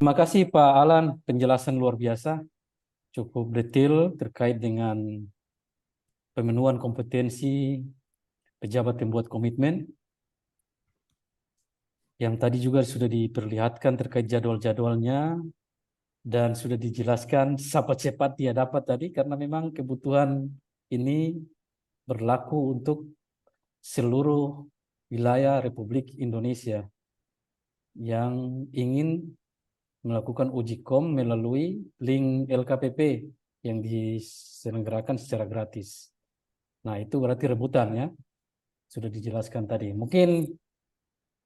Terima kasih Pak Alan, penjelasan luar biasa, cukup detail terkait dengan pemenuhan kompetensi pejabat pembuat komitmen, yang tadi juga sudah diperlihatkan terkait jadwal-jadwalnya, dan sudah dijelaskan cepat dia dapat tadi, karena memang kebutuhan ini berlaku untuk seluruh wilayah Republik Indonesia yang ingin melakukan uji kom melalui link LKPP yang diselenggarakan secara gratis. Nah, itu berarti rebutan ya, sudah dijelaskan tadi. Mungkin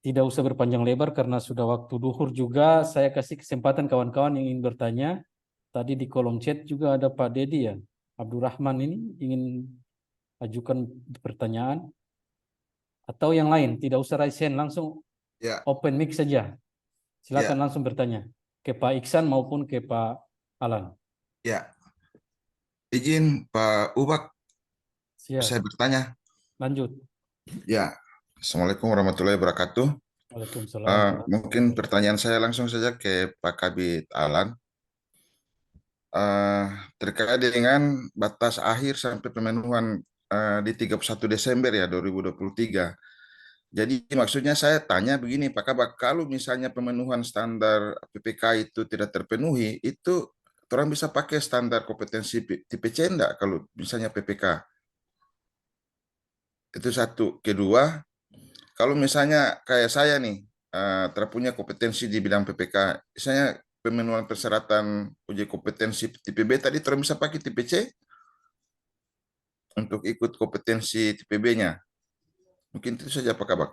tidak usah berpanjang lebar karena sudah waktu duhur juga. Saya kasih kesempatan kawan-kawan yang ingin bertanya. Tadi di kolom chat juga ada Pak Dedi ya, Abdurrahman ini ingin ajukan pertanyaan. Atau yang lain, tidak usah raise hand, langsung Ya, open mic saja. Silakan ya, langsung bertanya ke Pak Iksan maupun ke Pak Alan. ya. Izin Pak Ubak, Siap, saya bertanya. lanjut. Ya, Assalamualaikum warahmatullahi wabarakatuh. Waalaikumsalam. Mungkin pertanyaan saya langsung saja ke Pak Kabit Alan. Eh, Terkait dengan batas akhir sampai pemenuhan di 31 Desember ya 2023. Jadi maksudnya saya tanya begini Pak Kabak, kalau misalnya pemenuhan standar PPK itu tidak terpenuhi, itu orang bisa pakai standar kompetensi tipe C enggak kalau misalnya PPK? Itu satu. Kedua, kalau misalnya kayak saya nih, terpunya kompetensi di bidang PPK, misalnya pemenuhan persyaratan uji kompetensi tipe B tadi terus bisa pakai tipe C untuk ikut kompetensi tipe B-nya. Mungkin itu saja Pak Kabak.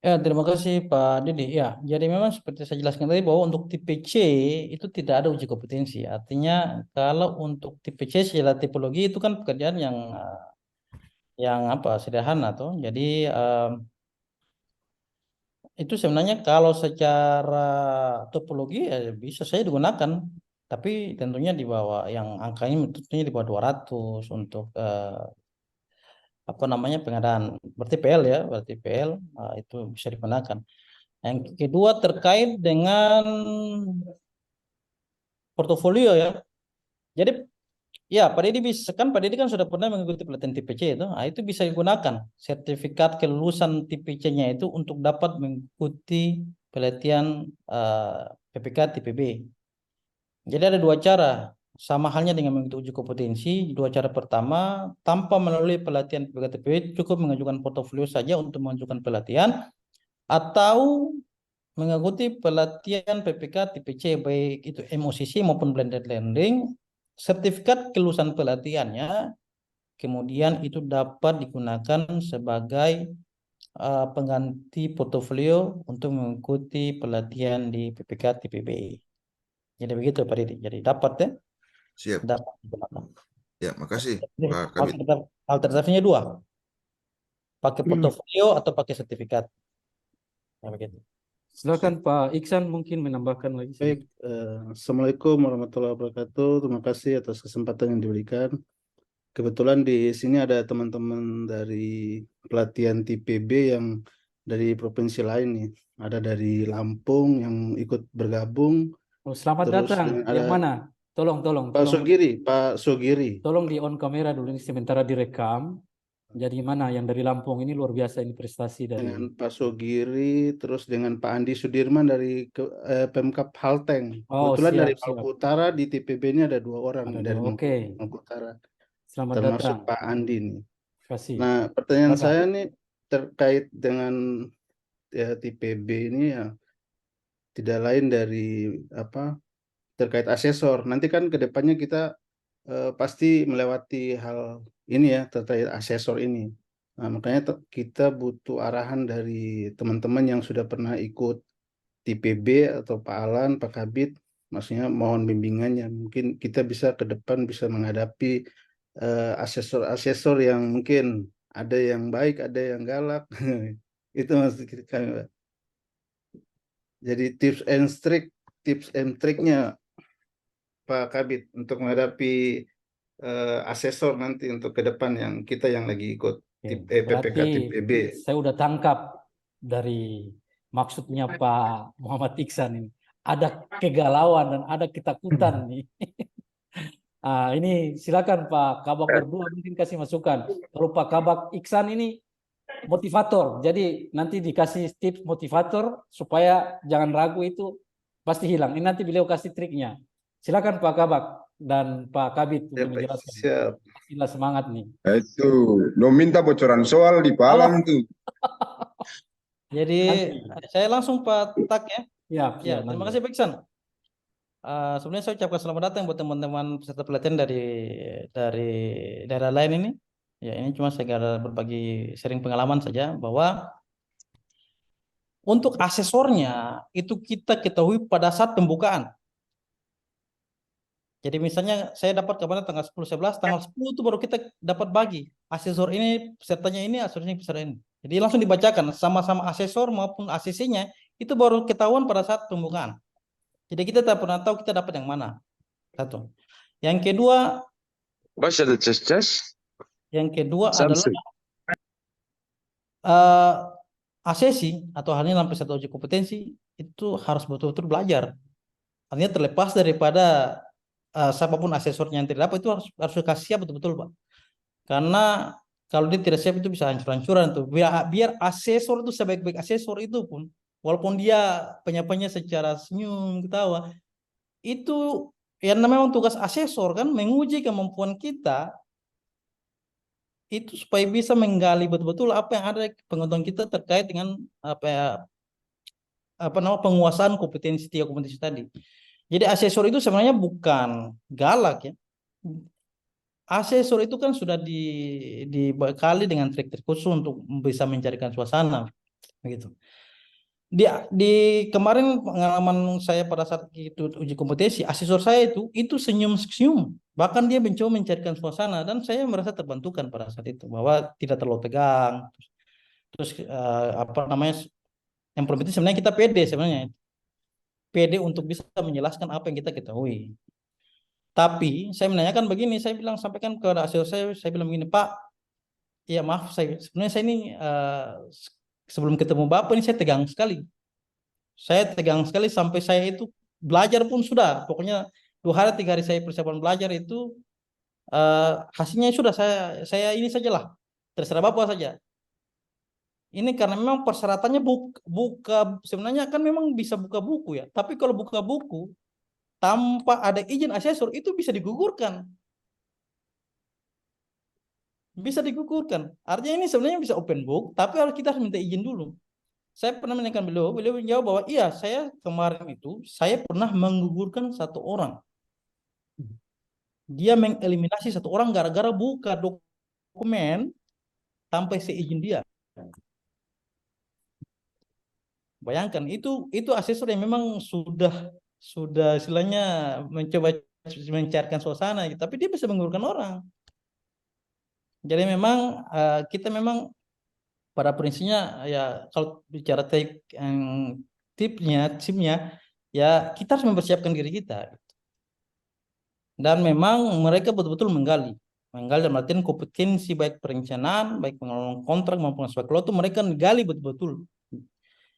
Ya, terima kasih Pak Didi. Ya, jadi memang seperti saya jelaskan tadi bahwa untuk tipe C itu tidak ada uji kompetensi. Artinya kalau untuk tipe C secara tipologi itu kan pekerjaan yang apa sederhana tuh. Jadi itu sebenarnya kalau secara topologi ya bisa saya digunakan. Tapi tentunya di bawah yang angkanya tentunya di bawah 200 untuk apa namanya pengadaan berarti PL ya, berarti PL itu bisa digunakan. Yang kedua terkait dengan portofolio ya. Jadi ya Pak Deddy bisa kan Pak Deddy kan sudah pernah mengikuti pelatihan TPC itu. Nah, itu bisa digunakan sertifikat kelulusan TPC-nya itu untuk dapat mengikuti pelatihan PPK TPB. Jadi ada dua cara. Sama halnya dengan mengikuti uji kompetensi. Dua cara pertama, tanpa melalui pelatihan PPK TPB, cukup mengajukan portofolio saja untuk mengajukan pelatihan. Atau mengikuti pelatihan PPK tipe C baik itu MOCC maupun blended learning, sertifikat kelulusan pelatihannya kemudian itu dapat digunakan sebagai pengganti portofolio untuk mengikuti pelatihan di PPK TPB. Jadi begitu Pak Didi. Jadi dapat ya, Siap. dapat digunakan. Ya, makasih Pak Kabit. Alternatifnya dua, pakai portofolio atau pakai sertifikat. Nah, begitu. Silakan Siap. Pak Iksan mungkin menambahkan lagi Baik, sedikit. Assalamualaikum warahmatullahi wabarakatuh. Terima kasih atas kesempatan yang diberikan. Kebetulan di sini ada teman-teman dari pelatihan TPB yang dari provinsi lain nih. Ada dari Lampung yang ikut bergabung. Oh, selamat Terus datang. dengan ada Yang mana? Tolong, tolong, Pak tolong, Sugiri, Pak Sugiri. tolong di on kamera dulu ini sementara direkam. Jadi mana yang dari Lampung ini luar biasa ini prestasi dari Dengan Pak Sugiri, terus dengan Pak Andi Sudirman dari Pemkap Halteng. Oh, Kebetulan dari siap, siap. Maluku Utara di TPB ini ada dua orang Ada nih dua. dari Oke. Maluku Utara, Selamat termasuk datang. Pak Andi nih. Terima kasih. Nah, pertanyaan Silakan. saya nih terkait dengan ya, TPB ini ya tidak lain dari apa terkait asesor. Nanti kan ke depannya kita pasti melewati hal ini ya terkait asesor ini. Nah, makanya kita butuh arahan dari teman-teman yang sudah pernah ikut TPB atau Pak Alan, Pak Kabit, maksudnya mohon bimbingannya. Mungkin kita bisa ke depan bisa menghadapi asesor-asesor yang mungkin ada yang baik, ada yang galak. Itu maksud kami, Pak. Jadi tips and triknya Pak Kabit untuk menghadapi asesor nanti untuk ke depan yang kita yang lagi ikut Oke. PPK Berarti TPB. saya udah tangkap dari maksudnya Pak Muhammad Iksan ini. ada kegalauan dan ada ketakutan nih. Ini silakan Pak Kabak berdua mungkin kasih masukan. Kalau Pak Kabak Iksan ini motivator, jadi nanti dikasih tips motivator supaya jangan ragu itu pasti hilang. Ini nanti beliau kasih triknya. Silakan Pak Kabak dan Pak Kabit Ya, untuk baik. menjelaskan. Siap. Pastilah semangat nih. Itu, no minta bocoran soal di Palang tuh. Jadi Nanti. saya langsung Pak Tak ya. Ya, Ya, terima kasih Pak Iksan. Sebenarnya saya ucapkan selamat datang buat teman-teman peserta pelatihan dari daerah lain ini. Ya, ini cuma saya berbagi sharing pengalaman saja bahwa untuk asesornya itu kita ketahui pada saat pembukaan. Jadi misalnya saya dapat kemarin tanggal 10/11, tanggal 10 itu baru kita dapat bagi. Asesor ini pesertanya ini, asesornya peserta ini. Jadi langsung dibacakan sama-sama asesor maupun ACC-nya itu baru ketahuan pada saat pembukaan. Jadi kita tak pernah tahu kita dapat yang mana. Satu. Yang kedua Baca ada cas-cas. adalah Samsung. ACC atau halnya dalam peserta uji kompetensi itu harus betul-betul belajar. Artinya terlepas daripada siapapun asesornya yang tidak dapat itu harus kasih siap betul-betul Pak. Karena kalau dia tidak siap itu bisa hancur-hancuran tuh. Biar asesor itu sebaik-baik asesor itu pun walaupun dia penyampainya secara senyum ketawa itu yang namanya tugas asesor kan menguji kemampuan kita itu supaya bisa menggali betul-betul apa yang ada di pengetahuan kita terkait dengan penguasaan kompetensi tiga kompetensi tadi. Jadi asesor itu sebenarnya bukan galak ya. Asesor itu kan sudah dibekali dengan trik-trik khusus untuk bisa mencarikan suasana begitu. Di kemarin pengalaman saya pada saat itu uji kompetensi, asesor saya itu senyum-senyum, bahkan dia mencoba mencarikan suasana dan saya merasa terbantukan pada saat itu bahwa tidak terlalu tegang. Terus yang penting sebenarnya kita pede untuk bisa menjelaskan apa yang kita ketahui. Tapi saya menanyakan begini, saya bilang sampaikan ke asesor saya bilang begini, Pak, ya maaf sebenarnya saya ini sebelum ketemu Bapak ini saya tegang sekali. Saya tegang sekali sampai saya itu belajar pun sudah. Pokoknya 2 hari 3 hari saya persiapan belajar itu hasilnya sudah saya ini sajalah. Terserah Bapak saja. Ini karena memang persyaratannya buka sebenarnya kan memang bisa buka buku ya. Tapi kalau buka buku tanpa ada izin asesor itu bisa digugurkan. Bisa digugurkan. Artinya ini sebenarnya bisa open book, tapi kita harus minta izin dulu. Saya pernah menanyakan beliau menjawab bahwa iya, saya kemarin itu saya pernah menggugurkan 1 orang. Dia mengeliminasi 1 orang gara-gara buka dokumen tanpa seizin dia. Bayangkan itu asesor yang memang sudah istilahnya mencoba mencarikan suasana, tapi dia bisa menggugurkan orang. Jadi memang kita memang pada prinsipnya ya kalau bicara tipsnya ya kita harus mempersiapkan diri kita. Dan memang mereka betul-betul menggali dalam artian kompetensi baik perencanaan, baik pengelolaan kontrak maupun aspek itu mereka menggali betul-betul.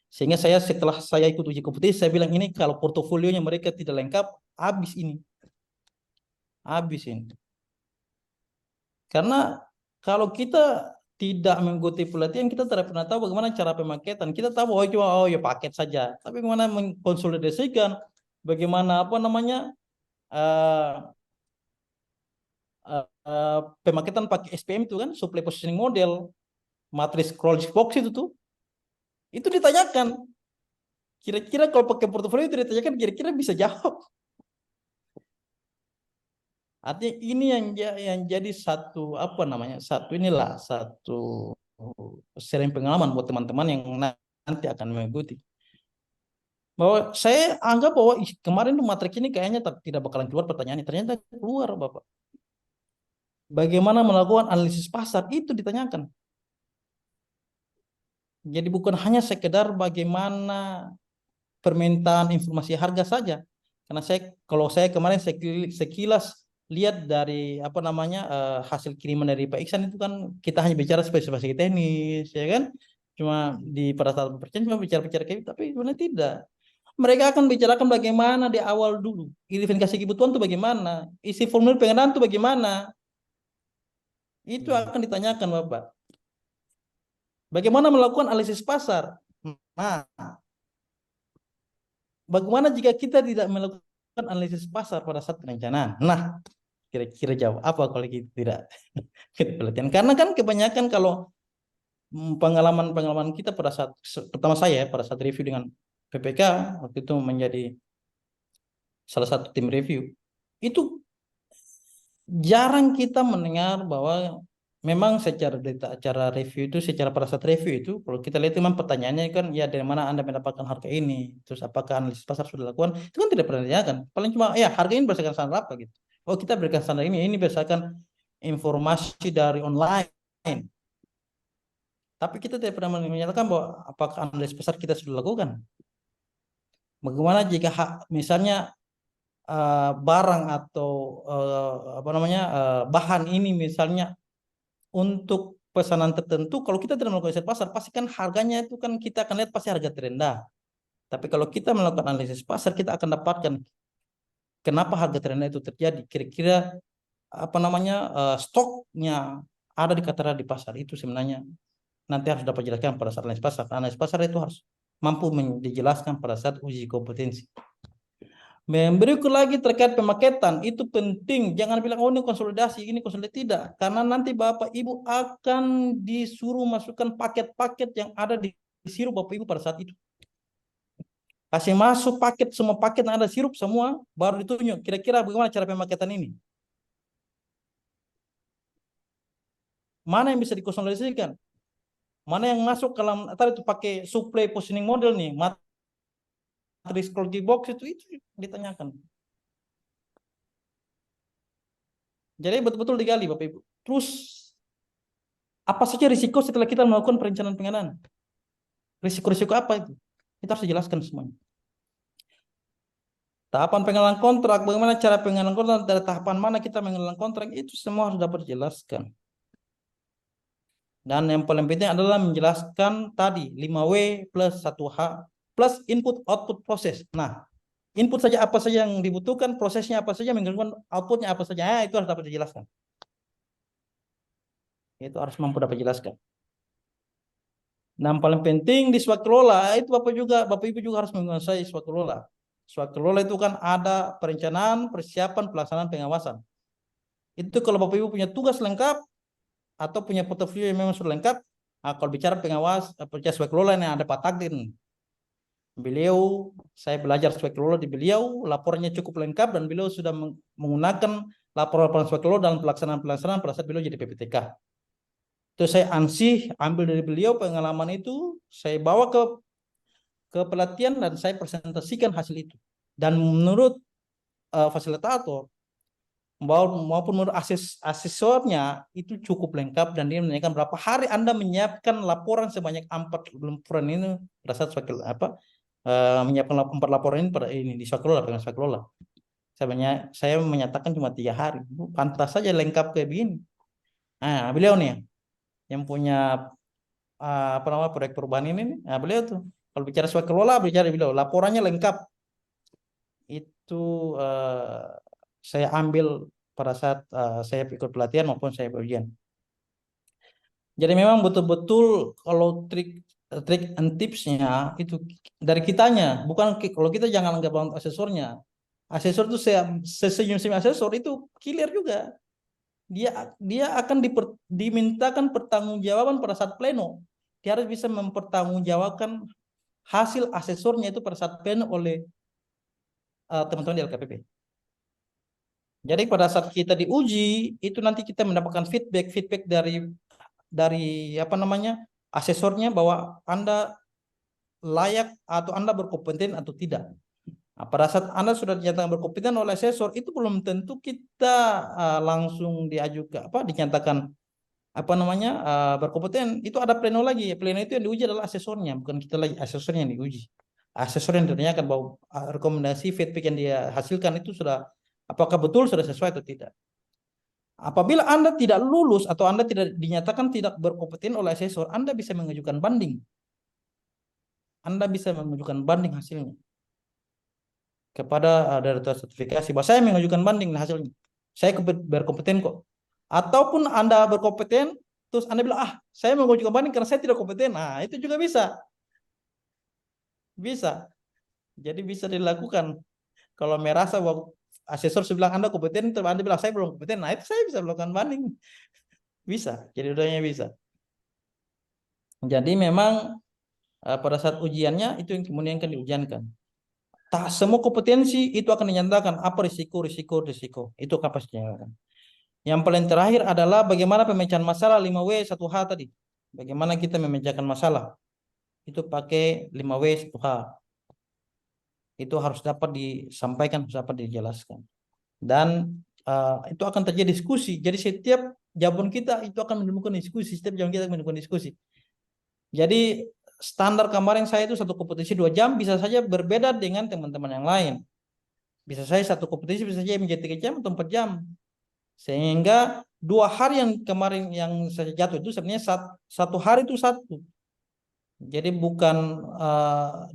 Sehingga setelah saya ikut uji kompetensi saya bilang ini kalau portofolionya mereka tidak lengkap habis ini. Karena kalau kita tidak mengikuti pelatihan kita tidak pernah tahu bagaimana cara pemaketan. Kita tahu cuma ya paket saja. Tapi bagaimana mengkonsolidasikan, bagaimana pemaketan pakai SPM itu kan, supply positioning model, matris Krolls box itu ditanyakan. Kira-kira kalau pakai portofolio itu ditanyakan kira-kira bisa jawab. Artinya ini yang jadi satu sharing pengalaman buat teman-teman yang nanti akan mengikuti. Bahwa saya anggap bahwa kemarin tuh matrik ini kayaknya tidak bakalan keluar pertanyaannya, ternyata keluar Bapak. Bagaimana melakukan analisis pasar itu ditanyakan. Jadi bukan hanya sekedar bagaimana permintaan informasi harga saja. Karena kalau saya kemarin sekilas lihat dari hasil kiriman dari Pak Iksan itu kan kita hanya bicara spesifikasi teknis ya kan, pada saat percaya cuma bicara kayak tapi sebenarnya tidak. Mereka akan bicarakan bagaimana di awal dulu. Identifikasi kebutuhan itu bagaimana. Isi formulir pengadaan itu bagaimana. Itu akan ditanyakan Bapak. Bagaimana melakukan analisis pasar. Nah, bagaimana jika kita tidak melakukan analisis pasar pada saat perencanaan? Nah, kira-kira jawab apa kalau kita tidak kita pelatihan? Karena kan kebanyakan kalau pengalaman kita pada saat, pertama saya pada saat review dengan PPK, waktu itu menjadi salah satu tim review, itu jarang kita mendengar bahwa memang secara acara review itu, secara pada saat review itu, kalau kita lihat memang pertanyaannya kan, ya dari mana Anda mendapatkan harga ini, terus apakah analisis pasar sudah dilakukan, itu kan tidak pernah ditanyakan. Paling cuma, ya harga ini berdasarkan standar apa gitu. Oh kita berikan standar ini berdasarkan informasi dari online. Tapi kita tidak pernah menyatakan bahwa apakah analisis pasar kita sudah lakukan. Bagaimana jika misalnya barang atau bahan ini misalnya untuk pesanan tertentu, kalau kita tidak melakukan riset pasar, pasti kan harganya itu kan kita akan lihat pasti harga terendah. Tapi kalau kita melakukan analisis pasar, kita akan dapatkan kenapa harga terendah itu terjadi. Kira-kira stoknya ada di kataran di pasar itu sebenarnya nanti harus dapat jelaskan pada saat analisis pasar. Analisis pasar itu harus mampu dijelaskan pada saat uji kompetensi. Berikut lagi terkait pemaketan, itu penting. Jangan bilang, oh ini konsolidasi, tidak. Karena nanti Bapak Ibu akan disuruh masukkan paket-paket yang ada di sirup Bapak Ibu pada saat itu. Kasih masuk paket, semua paket yang ada sirup semua, baru ditunjuk. Kira-kira bagaimana cara pemaketan ini? Mana yang bisa dikonsolidasikan? Mana yang masuk dalam, tadi itu pakai supply positioning model nih, matris quality box itu ditanyakan. Jadi betul-betul digali Bapak Ibu. Terus apa saja risiko setelah kita melakukan perencanaan pengadaan? Risiko-risiko apa itu? Kita harus jelaskan semuanya. Tahapan pengenalan kontrak, bagaimana cara pengenalan kontrak, dari tahapan mana kita mengenalan kontrak, itu semua harus dapat dijelaskan. Dan yang paling penting adalah menjelaskan tadi 5W plus 1H plus input output proses. Nah, input saja apa saja yang dibutuhkan, prosesnya apa saja, menggabungkan outputnya apa saja, itu harus dapat dijelaskan. Itu harus mampu dapat dijelaskan. Nah, paling penting di swak kelola itu Bapak Ibu juga harus menguasai swak kelola. Swak kelola itu kan ada perencanaan, persiapan, pelaksanaan, pengawasan. Itu kalau Bapak Ibu punya tugas lengkap atau punya portofolio yang memang sudah lengkap, kalau bicara pengawas, percaya swak kelola yang ada Pak Takdin. Beliau, saya belajar swak kelola di beliau, laporannya cukup lengkap dan beliau sudah menggunakan laporan swak kelola dalam pelaksanaan pada saat beliau jadi PPTK. Itu saya ansih ambil dari beliau pengalaman itu, saya bawa ke pelatihan dan saya presentasikan hasil itu. Dan menurut fasilitator maupun menurut asesornya itu cukup lengkap, dan dia menanyakan berapa hari Anda menyiapkan laporan sebanyak 4 laporan ini pada saat menyiapkan 4 laporan ini pada ini di Swakelola, dengan Swakelola. Saya menyatakan cuma 3 hari. Pantas saja lengkap kayak begini. Nah, beliau nih yang punya proyek perubahan ini, nah beliau tuh kalau bicara Swakelola, bicara beliau laporannya lengkap. Itu saya ambil pada saat saya ikut pelatihan maupun saya ujian. Jadi memang betul-betul kalau trik and tipsnya itu dari kitanya, bukan kalau kita jangan anggap asesornya. Asesor itu sesenyum asesor itu clear juga. Dia akan dimintakan pertanggungjawaban pada saat pleno. Dia harus bisa mempertanggungjawabkan hasil asesornya itu pada saat pleno oleh teman-teman di LKPP. Jadi pada saat kita diuji itu nanti kita mendapatkan feedback dari asesornya bahwa Anda layak atau Anda berkompeten atau tidak. Nah, pada saat Anda sudah dinyatakan berkompeten oleh asesor, itu belum tentu kita langsung dinyatakan berkompeten. Itu ada pleno lagi. Pleno itu yang diuji adalah asesornya, bukan kita lagi asesornya yang diuji. Asesor yang ditanyakan bahwa rekomendasi feedback yang dia hasilkan itu apakah betul sudah sesuai atau tidak. Apabila Anda tidak lulus atau Anda tidak dinyatakan tidak berkompeten oleh asesor, Anda bisa mengajukan banding. Anda bisa mengajukan banding hasilnya. kepada Direktorat Sertifikasi bahwa saya mengajukan banding hasilnya. Saya berkompeten kok. Ataupun Anda berkompeten, terus Anda bilang, saya mengajukan banding karena saya tidak kompeten. Nah, itu juga bisa. Bisa. Jadi bisa dilakukan. Kalau merasa bahwa asesor bilang Anda kompeten, terus Anda bilang saya belum kompeten, nah itu saya bisa melakukan banding. Bisa. Jadi dua-duanya bisa. Jadi memang pada saat ujiannya itu yang kemudian akan diujiankan. Tak semua kompetensi itu akan dinyatakan apa risiko. Itu kapasitasnya. Yang paling terakhir adalah bagaimana pemecahan masalah 5W 1H tadi. Bagaimana kita memecahkan masalah. Itu pakai 5W 1H. Itu harus dapat disampaikan, harus dapat dijelaskan. Dan itu akan terjadi diskusi. Jadi setiap jawaban kita itu akan menimbulkan diskusi. Setiap jawaban kita akan menimbulkan diskusi. Jadi standar kemarin saya itu satu kompetensi 2 jam bisa saja berbeda dengan teman-teman yang lain. Bisa saya satu kompetensi bisa saja menjadi 3 jam atau 4 jam. Sehingga 2 hari yang kemarin yang saya jatuh itu sebenarnya 1 hari itu 1. Jadi bukan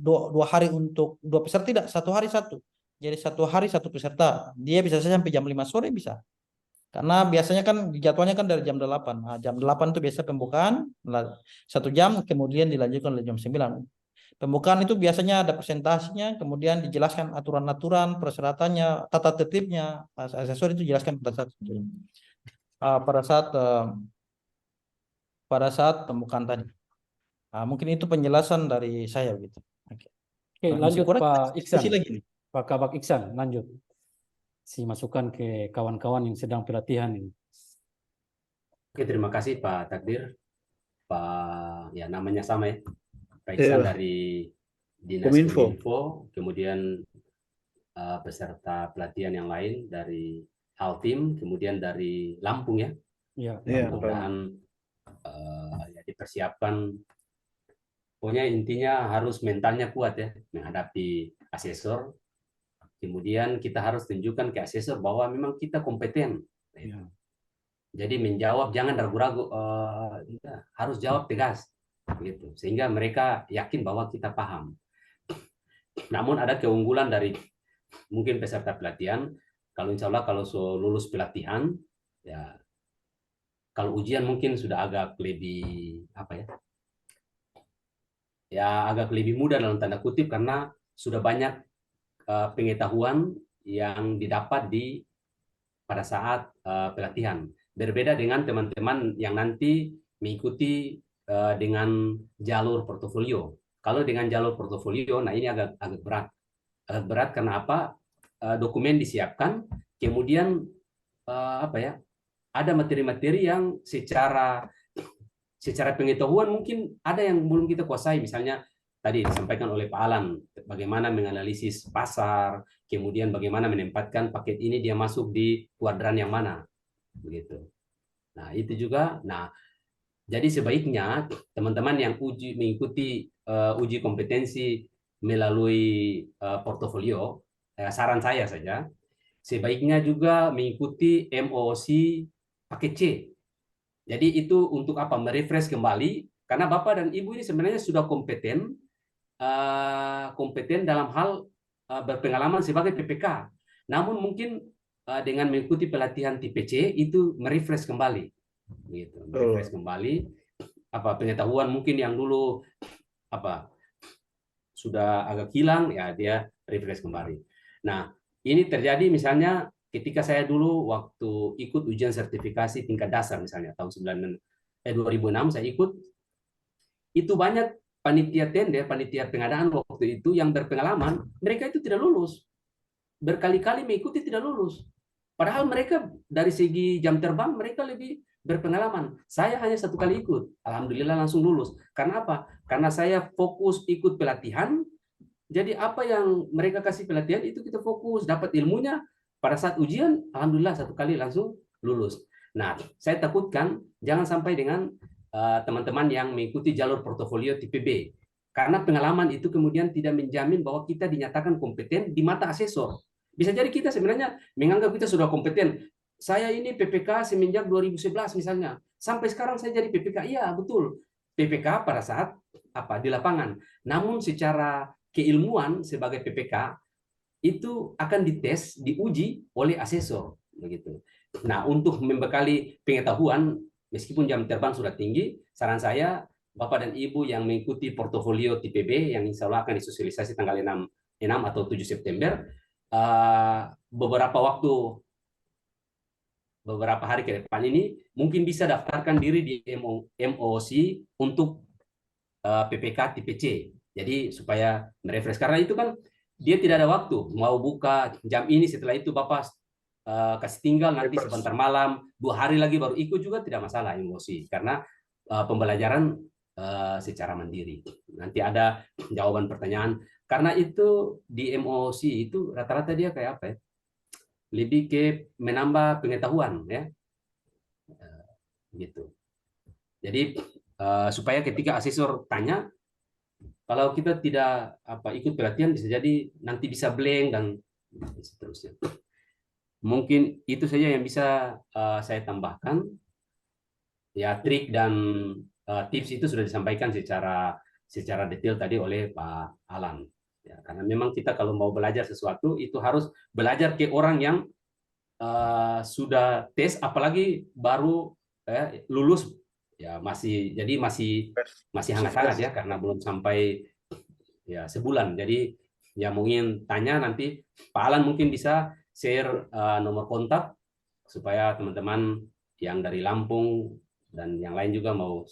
2 hari untuk 2 peserta, tidak, 1 hari 1. Jadi 1 hari 1 peserta. Dia bisa saja sampai jam 5 sore bisa. Karena biasanya kan jadwalnya kan dari jam 8. Nah, jam 8 itu biasa pembukaan 1 jam, kemudian dilanjutkan oleh jam 9. Pembukaan itu biasanya ada presentasinya, kemudian dijelaskan aturan-aturan, persyaratannya, tata tertibnya. Asesor itu jelaskan pada saat pembukaan tadi. Mungkin itu penjelasan dari saya gitu. Oke, lanjut Pak Iksan. Lagi nih. Pak Kabak Iksan, lanjut. Si masukan ke kawan-kawan yang sedang pelatihan ini. Oke, terima kasih Pak Takdir. Pak, ya namanya sama ya. Pak Iksan dari Dinas Kominfo, kemudian peserta pelatihan yang lain dari Haltim, kemudian dari Lampung ya. Iya. Mudah-mudahan ya dipersiapkan. Pokoknya intinya harus mentalnya kuat ya menghadapi asesor. Kemudian kita harus tunjukkan ke asesor bahwa memang kita kompeten. Ya. Jadi menjawab jangan ragu-ragu, harus jawab tegas, gitu. Sehingga mereka yakin bahwa kita paham. Namun ada keunggulan dari mungkin peserta pelatihan. Kalau insya Allah kalau lulus pelatihan, ya kalau ujian mungkin sudah agak lebih agak lebih mudah dalam tanda kutip karena sudah banyak pengetahuan yang didapat pada saat pelatihan. Berbeda dengan teman-teman yang nanti mengikuti dengan jalur portofolio. Kalau dengan jalur portofolio, nah ini agak berat. Agak berat karena apa? Dokumen disiapkan, kemudian ada materi-materi yang secara pengetahuan mungkin ada yang belum kita kuasai. Misalnya tadi disampaikan oleh Pak Alan, bagaimana menganalisis pasar, kemudian bagaimana menempatkan paket ini dia masuk di kuadran yang mana, begitu. Nah itu juga. Nah jadi sebaiknya teman-teman yang mengikuti uji kompetensi melalui portofolio, saran saya saja, sebaiknya juga mengikuti MOOC paket C. Jadi itu untuk apa? Merefresh kembali, karena Bapak dan Ibu ini sebenarnya sudah kompeten dalam hal berpengalaman sebagai PPK. Namun mungkin dengan mengikuti pelatihan tipe C itu merefresh kembali, gitu. Merefresh kembali pengetahuan mungkin yang dulu sudah agak hilang, ya dia refresh kembali. Nah ini terjadi misalnya ketika saya dulu waktu ikut ujian sertifikasi tingkat dasar misalnya tahun 2006 saya ikut, itu banyak panitia tender, panitia pengadaan waktu itu yang berpengalaman, mereka itu tidak lulus. Berkali-kali mengikuti tidak lulus. Padahal mereka dari segi jam terbang mereka lebih berpengalaman. Saya hanya 1 kali ikut, alhamdulillah langsung lulus. Karena apa? Karena saya fokus ikut pelatihan. Jadi apa yang mereka kasih pelatihan itu kita fokus, dapat ilmunya. Pada saat ujian, alhamdulillah 1 kali langsung lulus. Nah, saya takutkan jangan sampai dengan teman-teman yang mengikuti jalur portofolio tipe B. Karena pengalaman itu kemudian tidak menjamin bahwa kita dinyatakan kompeten di mata asesor. Bisa jadi kita sebenarnya menganggap kita sudah kompeten. Saya ini PPK semenjak 2011 misalnya. Sampai sekarang saya jadi PPK. Iya, betul. PPK pada saat di lapangan. Namun secara keilmuan sebagai PPK, itu akan dites, diuji oleh asesor begitu. Nah, untuk membekali pengetahuan meskipun jam terbang sudah tinggi, saran saya Bapak dan Ibu yang mengikuti portofolio TPB yang insya Allah akan disosialisasi tanggal 6 atau 7 September, beberapa hari ke depan ini mungkin bisa daftarkan diri di MOC untuk PPK TPC. Jadi supaya merefresh, karena itu kan dia tidak ada waktu mau buka jam ini, setelah itu Bapak kasih tinggal nanti sebentar malam 2 hari lagi baru ikut juga tidak masalah emosi, karena pembelajaran secara mandiri. Nanti ada jawaban pertanyaan, karena itu di MOC itu rata-rata dia kayak apa ya, lebih ke menambah pengetahuan ya gitu. Jadi supaya ketika asesor tanya, kalau kita tidak ikut pelatihan bisa jadi nanti bisa blank dan seterusnya. Mungkin itu saja yang bisa saya tambahkan. Ya, trik dan tips itu sudah disampaikan secara detail tadi oleh Pak Alan. Ya, karena memang kita kalau mau belajar sesuatu itu harus belajar ke orang yang sudah tes, apalagi baru lulus ya, masih hangat-hangat ya, karena belum sampai ya sebulan. Jadi ya mungkin tanya nanti Pak Alan mungkin bisa share nomor kontak supaya teman-teman yang dari Lampung dan yang lain juga mau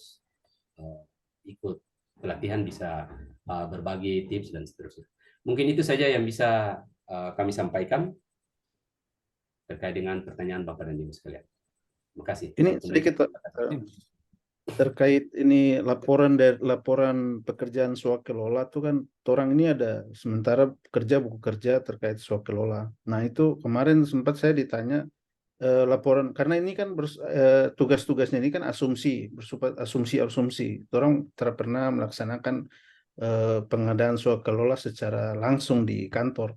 ikut pelatihan bisa berbagi tips dan seterusnya. Mungkin itu saja yang bisa kami sampaikan terkait dengan pertanyaan Bapak dan Ibu sekalian. Terima kasih. Ini sedikit Pak, terkait ini laporan pekerjaan swakelola tuh kan, orang ini ada sementara buku kerja terkait swakelola. Nah itu kemarin sempat saya ditanya laporan, karena ini kan tugas-tugasnya ini kan bersifat asumsi. Orang tidak pernah melaksanakan pengadaan swakelola secara langsung di kantor.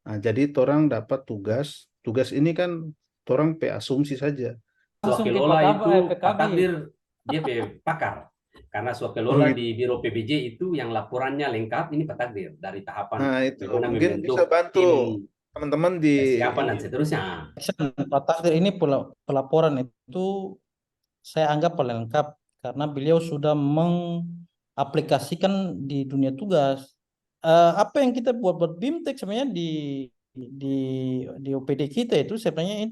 Nah jadi orang dapat tugas ini kan orang asumsi saja. Langsung ke Swakelola itu PKB. Pak Takdir dia pakar, karena swakelola di Biro PBJ itu yang laporannya lengkap ini Pak Takdir dari tahapan Nah itu bagaimana mungkin membentuk bisa bantu tim teman-teman di persiapan dan seterusnya. Pak Takdir ini pelaporan itu saya anggap paling lengkap karena beliau sudah mengaplikasikan di dunia tugas. Apa yang kita buat BIMTEK sebenarnya di OPD kita itu sebenarnya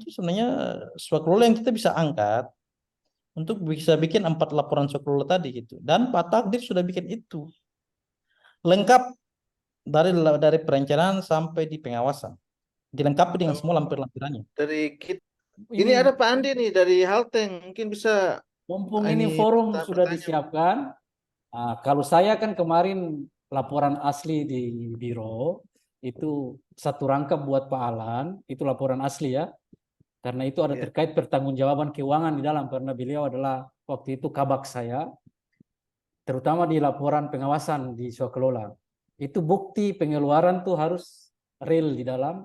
swakelola yang kita bisa angkat untuk bisa bikin 4 laporan swakelola tadi gitu. Dan Pak Takdir sudah bikin itu lengkap dari perencanaan sampai di pengawasan, dilengkapi dengan semua lampiran-lampirannya. dari kita. Ini ada Pak Andi nih dari Halteng, mungkin bisa. Mumpung ini forum sudah disiapkan. Kalau saya kan kemarin laporan asli di biro itu satu rangkap buat Pak Alan, itu laporan asli ya. Karena itu ada terkait pertanggungjawaban keuangan di dalam, karena beliau adalah waktu itu kabak saya, terutama di laporan pengawasan di swakelola. Itu bukti pengeluaran tuh harus real di dalam.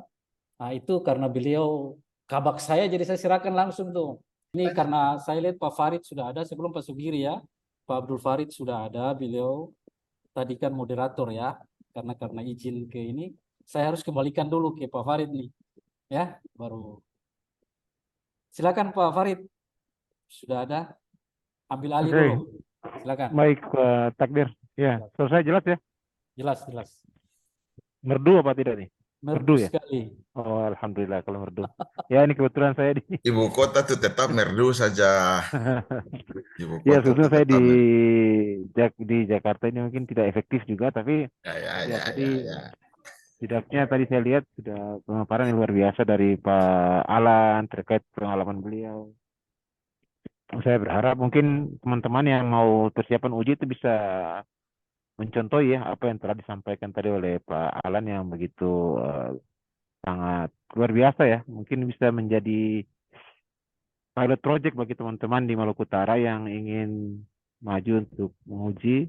Nah itu karena beliau kabak saya, jadi saya serahkan langsung tuh. Ini karena saya lihat Pak Farid sudah ada sebelum Pak Sugiri ya. Pak Abdul Farid sudah ada, beliau tadi kan moderator ya. Karena izin ke ini, saya harus kembalikan dulu ke Pak Farid nih. Ya, baru. Silakan Pak Farid. Sudah ada. Ambil alih dulu. Silakan. Baik, Pak Takdir. Ya, selesai jelas ya? Jelas. Merdu apa tidak nih? Merdu ya? sekali. Oh, alhamdulillah kalau merdu. Ya, ini kebetulan saya di Ibu kota itu tetap merdu saja. Ibu ya, kota sebetulnya itu saya tetap merdu. di Jakarta ini mungkin tidak efektif juga, tapi tadi setidaknya tadi saya lihat sudah pemaparan yang luar biasa dari Pak Alan terkait pengalaman beliau. Saya berharap mungkin teman-teman yang mau persiapan uji itu bisa mencontoh ya apa yang telah disampaikan tadi oleh Pak Alan yang begitu sangat luar biasa ya. Mungkin bisa menjadi pilot project bagi teman-teman di Maluku Utara yang ingin maju untuk menguji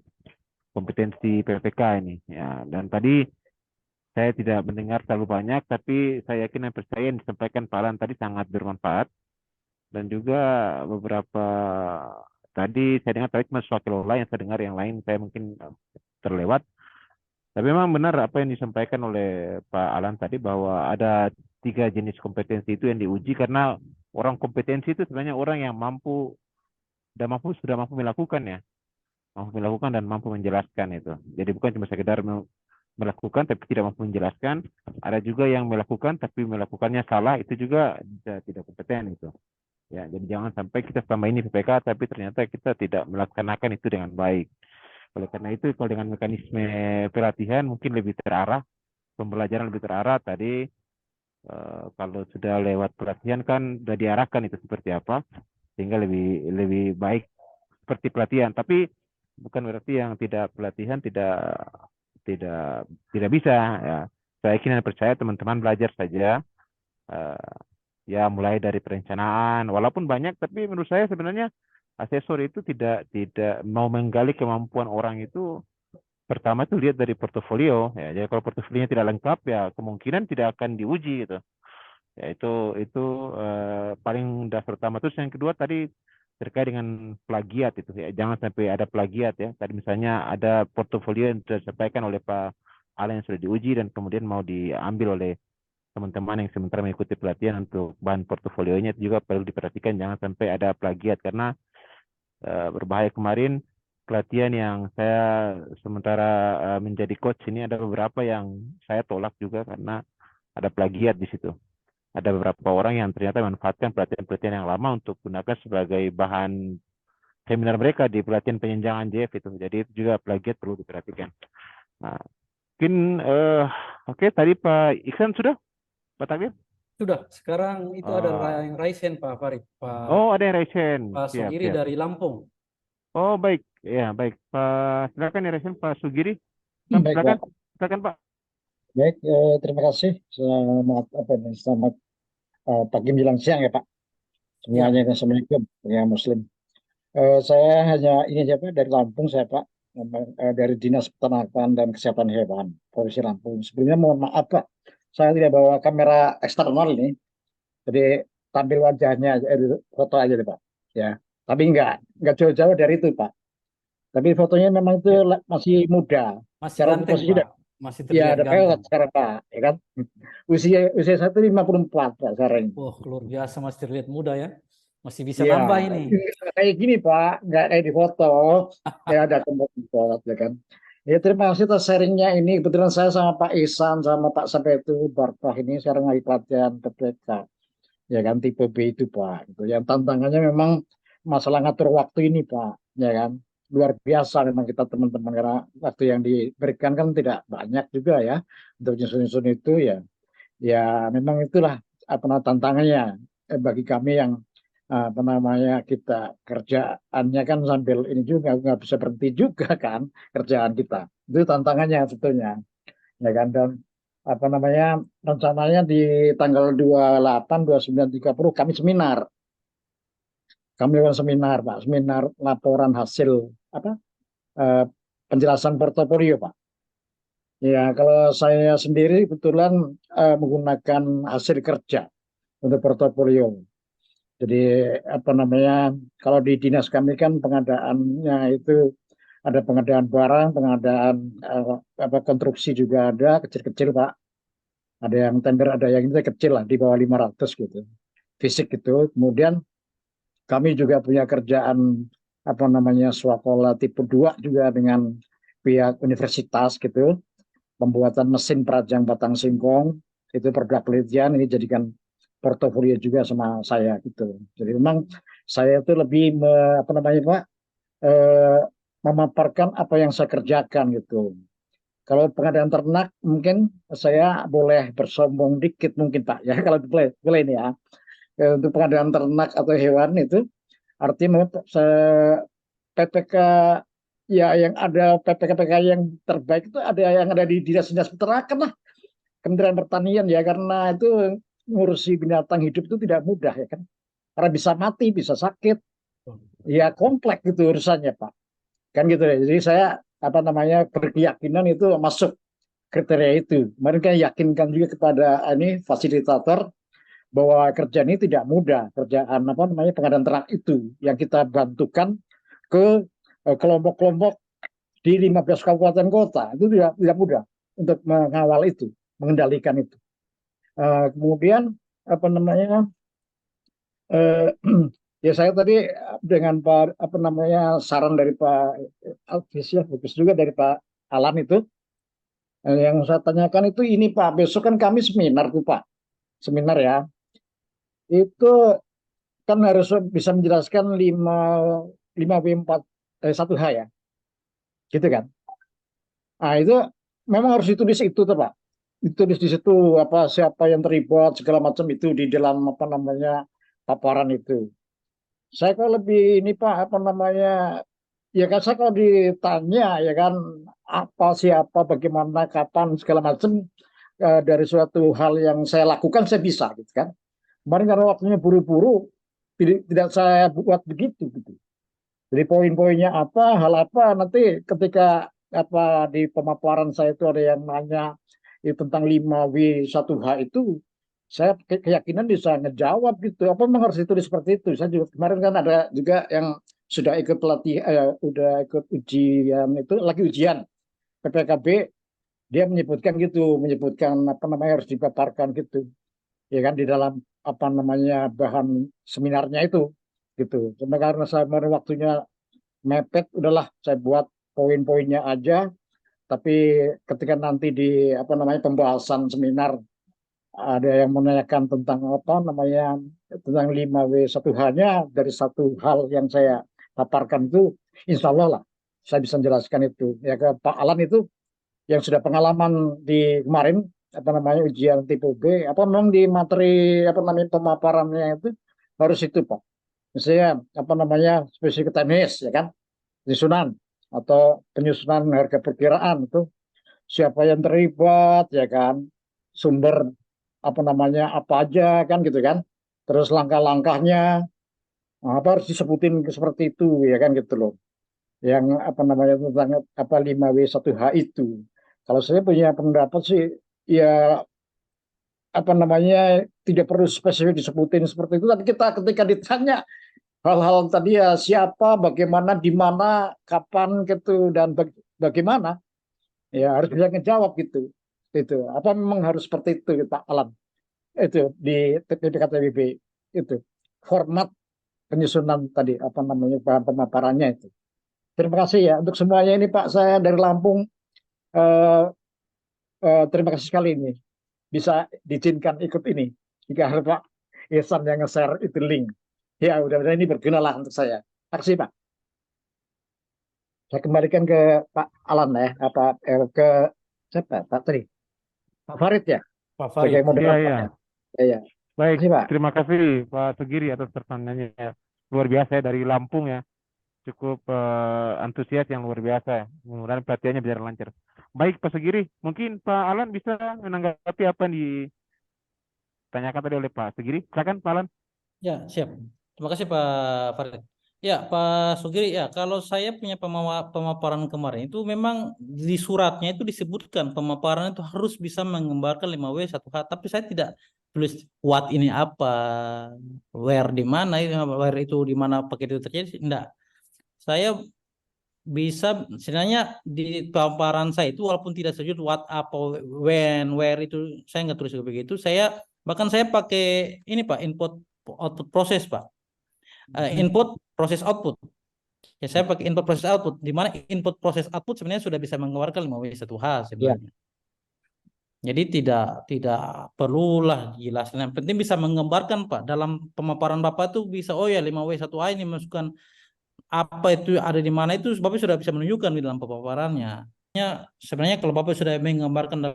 kompetensi PPK ini ya. Dan tadi saya tidak mendengar terlalu banyak, tapi saya yakin dan percaya yang disampaikan Pak Alan tadi sangat bermanfaat. Dan juga beberapa tadi saya dengar tadi cuma swakelola yang saya dengar, yang lain saya mungkin terlewat. Tapi memang benar apa yang disampaikan oleh Pak Alan tadi bahwa ada 3 jenis kompetensi itu yang diuji karena orang kompetensi itu sebenarnya orang yang sudah mampu melakukan ya, mampu melakukan dan mampu menjelaskan itu. Jadi bukan cuma sekedar melakukan tapi tidak mampu menjelaskan. Ada juga yang melakukan tapi melakukannya salah, itu juga tidak kompeten itu. Ya, jadi jangan sampai kita selama ini PPK tapi ternyata kita tidak melaksanakan itu dengan baik. Oleh karena itu, kalau dengan mekanisme pelatihan mungkin lebih terarah, pembelajaran lebih terarah tadi. Kalau sudah lewat pelatihan kan sudah diarahkan itu seperti apa, sehingga lebih lebih baik seperti pelatihan. Tapi bukan berarti yang tidak pelatihan tidak tidak bisa ya. Saya yakin dan percaya teman-teman belajar saja. eh, Ya mulai dari perencanaan, walaupun banyak, tapi menurut saya sebenarnya asesor itu tidak mau menggali kemampuan orang itu. Pertama itu lihat dari portofolio ya. Jadi kalau portofolionya tidak lengkap ya kemungkinan tidak akan diuji gitu. Ya itu paling dasar utama. Terus yang kedua tadi terkait dengan plagiat itu ya. Jangan sampai ada plagiat ya. Tadi misalnya ada portofolio yang sudah disampaikan oleh Pak Alan yang sudah diuji dan kemudian mau diambil oleh teman-teman yang sementara mengikuti pelatihan untuk bahan portofolionya, itu juga perlu diperhatikan jangan sampai ada plagiat karena berbahaya. Kemarin pelatihan yang saya sementara menjadi coach ini ada beberapa yang saya tolak juga karena ada plagiat di situ. Ada beberapa orang yang ternyata memanfaatkan pelatihan-pelatihan yang lama untuk gunakan sebagai bahan seminar mereka di pelatihan penjenjangan JF itu. Jadi itu juga plagiat perlu diperhatikan. Nah, mungkin oke, tadi Pak Iksan sudah, Pak Takdir? Sudah, sekarang itu ada Oh, yang Raisen Pak Farid, oh ada yang resen. Pak Siap, Sugiri siap. dari Lampung. Oh baik, ya baik. Pak, silakan ya resen Pak Sugiri. Baik, Silakan, Pak. silakan Pak. Baik, terima kasih. Selamat selamat pagi menjelang siang ya, Pak. Ya, Semuanya Assalamualaikum ya Muslim. Saya hanya ini aja Pak dari Lampung saya Pak. Dari Dinas Peternakan dan Kesehatan Hewan Provinsi Lampung. Sebelumnya mohon maaf Pak, saya tidak bawa kamera eksternal ini, jadi tampil wajahnya foto aja deh Pak. Ya, tapi enggak jauh-jauh dari itu Pak. Tapi fotonya memang itu ya. masih muda. Masih Secara ganteng posisi Pak, masih ya terlihat ada peot ganteng. sekarang Pak, ya kan? Usia saya itu 54 Pak sekarang. Oh, luar biasa, masih terlihat muda ya. Masih bisa Iya, nambah ini. kayak gini Pak, nggak kayak di foto. Ya ada kemot ya kan. Ya terima kasih atas sharingnya ini. Kebetulan saya sama Pak Ihsan sama Pak Sapetu Barkah ini sekarang lagi pelatihan PPK. Ya kan tipe B itu Pak. Itu yang tantangannya memang masalah ngatur waktu ini Pak. Ya kan. Luar biasa memang kita teman-teman karena waktu yang diberikan kan tidak banyak juga ya untuk nyusun-nyusun itu ya. Ya memang itulah apa tantangannya bagi kami yang apa namanya kita kerjaannya kan sambil ini juga nggak bisa berhenti juga kan kerjaan kita itu tantangannya sebetulnya ya kan dan apa namanya rencananya di tanggal 28, 29, 30 kami lakukan seminar Pak, seminar laporan hasil apa eh, penjelasan portofolio Pak. Ya kalau saya sendiri kebetulan menggunakan hasil kerja untuk portofolio. Jadi apa namanya kalau di dinas kami kan pengadaannya itu ada pengadaan barang, pengadaan apa konstruksi juga ada kecil-kecil Pak. Ada yang tender, ada yang itu kecil lah di bawah 500 gitu. Fisik gitu. Kemudian kami juga punya kerjaan apa namanya swakola tipe 2 juga dengan pihak universitas gitu. Pembuatan mesin perajang batang singkong itu produk penelitian ini jadikan portofolio juga sama saya gitu. Jadi memang saya itu lebih apa namanya Pak eh, memaparkan apa yang saya kerjakan gitu. Kalau pengadaan ternak mungkin saya boleh bersombong dikit mungkin Pak ya kalau boleh boleh ini ya. Untuk pengadaan ternak atau hewan itu artinya PPK ya yang ada PPK yang terbaik itu ada yang ada di dinas-dinas peternakan lah Kementerian Pertanian ya karena itu ngurusi binatang hidup itu tidak mudah ya kan karena bisa mati bisa sakit ya kompleks gitu urusannya Pak kan gitu ya jadi saya apa namanya berkeyakinan itu masuk kriteria itu mereka yakinkan juga kepada ini fasilitator bahwa kerjaan ini tidak mudah kerjaan apa namanya pengadaan ternak itu yang kita bantukan ke kelompok-kelompok di 15 kabupaten kota itu tidak mudah untuk mengawal itu, mengendalikan itu. Kemudian apa namanya, ya saya tadi dengan Pak apa namanya saran dari Pak Alvis ya, bagus juga dari Pak Alan itu. Yang saya tanyakan itu ini Pak, besok kan kami seminar tuh Pak, seminar ya. Itu kan harus bisa menjelaskan 5W4 1H ya, gitu kan. Nah itu memang harus ditulis itu tuh Pak, ditulis di situ apa siapa yang terlibat segala macam itu di dalam apa namanya paparan itu. Saya kalau lebih ini Pak apa namanya, ya kan saya kalau ditanya ya kan apa siapa bagaimana kapan segala macam, dari suatu hal yang saya lakukan saya bisa gitu kan. Kemarin karena waktunya buru-buru tidak saya buat begitu gitu. Jadi poin-poinnya apa, hal apa nanti ketika apa di pemaparan saya itu ada yang nanya tentang 5W1H itu, saya keyakinan bisa ngejawab gitu. Apa memang harus ditulis seperti itu? Saya juga kemarin kan ada juga yang sudah ikut pelatihan, udah ikut ujian itu lagi ujian PPKB, dia menyebutkan gitu, menyebutkan apa namanya harus dipaparkan gitu, ya kan di dalam apa namanya bahan seminarnya itu gitu. Cuma karena saya waktunya mepet, udahlah saya buat poin-poinnya aja. Tapi ketika nanti di apa namanya pembahasan seminar ada yang menanyakan tentang apa namanya tentang 5W1H-nya dari satu hal yang saya paparkan itu, insya Allah lah saya bisa menjelaskan itu ya ke Pak Alan itu yang sudah pengalaman di kemarin apa namanya ujian tipe B, apa memang di materi apa namanya pemaparannya itu harus itu Pak. Misalnya apa namanya spesifik teknis ya kan, penyusunan atau penyusunan harga perkiraan itu siapa yang terlibat ya kan, sumber apa namanya apa aja kan gitu kan, terus langkah-langkahnya apa harus disebutin seperti itu ya kan gitu loh, yang apa namanya tentang apa 5W1H itu. Kalau saya punya pendapat sih ya apa namanya tidak perlu spesifik disebutin seperti itu, tapi kita ketika ditanya hal-hal tadi ya siapa, bagaimana, di mana, kapan gitu dan bagaimana, ya harus bisa ngejawab gitu. Itu apa memang harus seperti itu Pak Alam, itu di PPKTBB itu format penyusunan tadi apa namanya bahan pemaparannya itu. Terima kasih ya untuk semuanya ini Pak, saya dari Lampung, terima kasih sekali ini bisa diizinkan ikut ini jika ada Pak Ihsan yang nge-share itu link. Ya mudah-mudahan ini berguna lah untuk saya. Terima kasih Pak. Saya kembalikan ke Pak Alan ya, apa ke siapa Pak tadi? Pak Farid ya, Pak sebagai Farid. moderator. Iya, iya. Ya. Baik, Terima kasih Pak. terima kasih Pak Sugiri atas pertanyaannya. Luar biasa ya, dari Lampung ya. Cukup antusias yang luar biasa ya. Mudah-mudahan pelatihannya berjalan lancar. Baik Pak Sugiri, mungkin Pak Alan bisa menanggapi apa yang ditanyakan tadi oleh Pak Sugiri. Silakan Pak Alan. Ya, siap. Terima kasih Pak Farid. Ya, Pak Sugiri, ya kalau saya punya pemaparan kemarin itu memang di suratnya itu disebutkan pemaparan itu harus bisa menggambarkan 5W1H, tapi saya tidak tulis what ini apa, where di mana, where itu di mana paket itu terjadi, enggak. Saya bisa sebenarnya di pemaparan saya itu walaupun tidak setuju what apa when where itu saya nggak tulis begitu. Saya bahkan saya pakai ini Pak, input output proses Pak. Input proses output. Ya saya pakai input proses output, di mana input proses output sebenarnya sudah bisa mengeluarkan 5W1H sebenarnya. Jadi tidak perlulah jelas. Yang penting bisa menggambarkan Pak, dalam pemaparan Bapak tuh bisa oh ya 5W1H ini masukkan apa itu ada di mana itu Bapak sudah bisa menunjukkan di dalam pemaparannya. Sebenarnya kalau Bapak sudah menggambarkan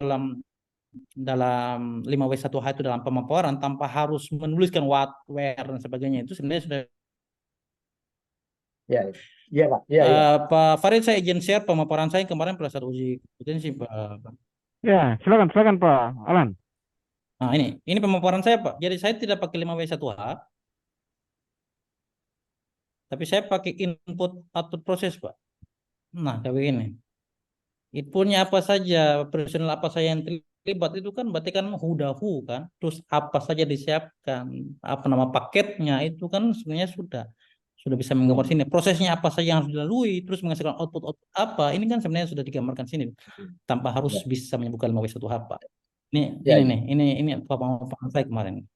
dalam 5W1H itu dalam pemaparan tanpa harus menuliskan what, where dan sebagainya itu sebenarnya sudah. Ya, iya Pak. Ya, ya. Pak Farid, saya izin share pemaparan saya kemarin pada saat uji kompetensi Pak. Ya, silakan Pak Alan. Nah ini pemaparan saya Pak. Jadi saya tidak pakai 5W1H, tapi saya pakai input output proses Pak. Nah kayak begini. Inputnya apa saja, personal apa saja yang terlibat itu kan berarti kan who kan. Terus apa saja disiapkan, apa nama paketnya itu kan sebenarnya sudah. sudah bisa menggambar sini prosesnya apa saja yang harus dilalui, terus menghasilkan output apa. Ini kan sebenarnya sudah digambarkan sini tanpa harus bisa menyebutkan 5W1H, Pak. Ini pemahaman saya kemarin.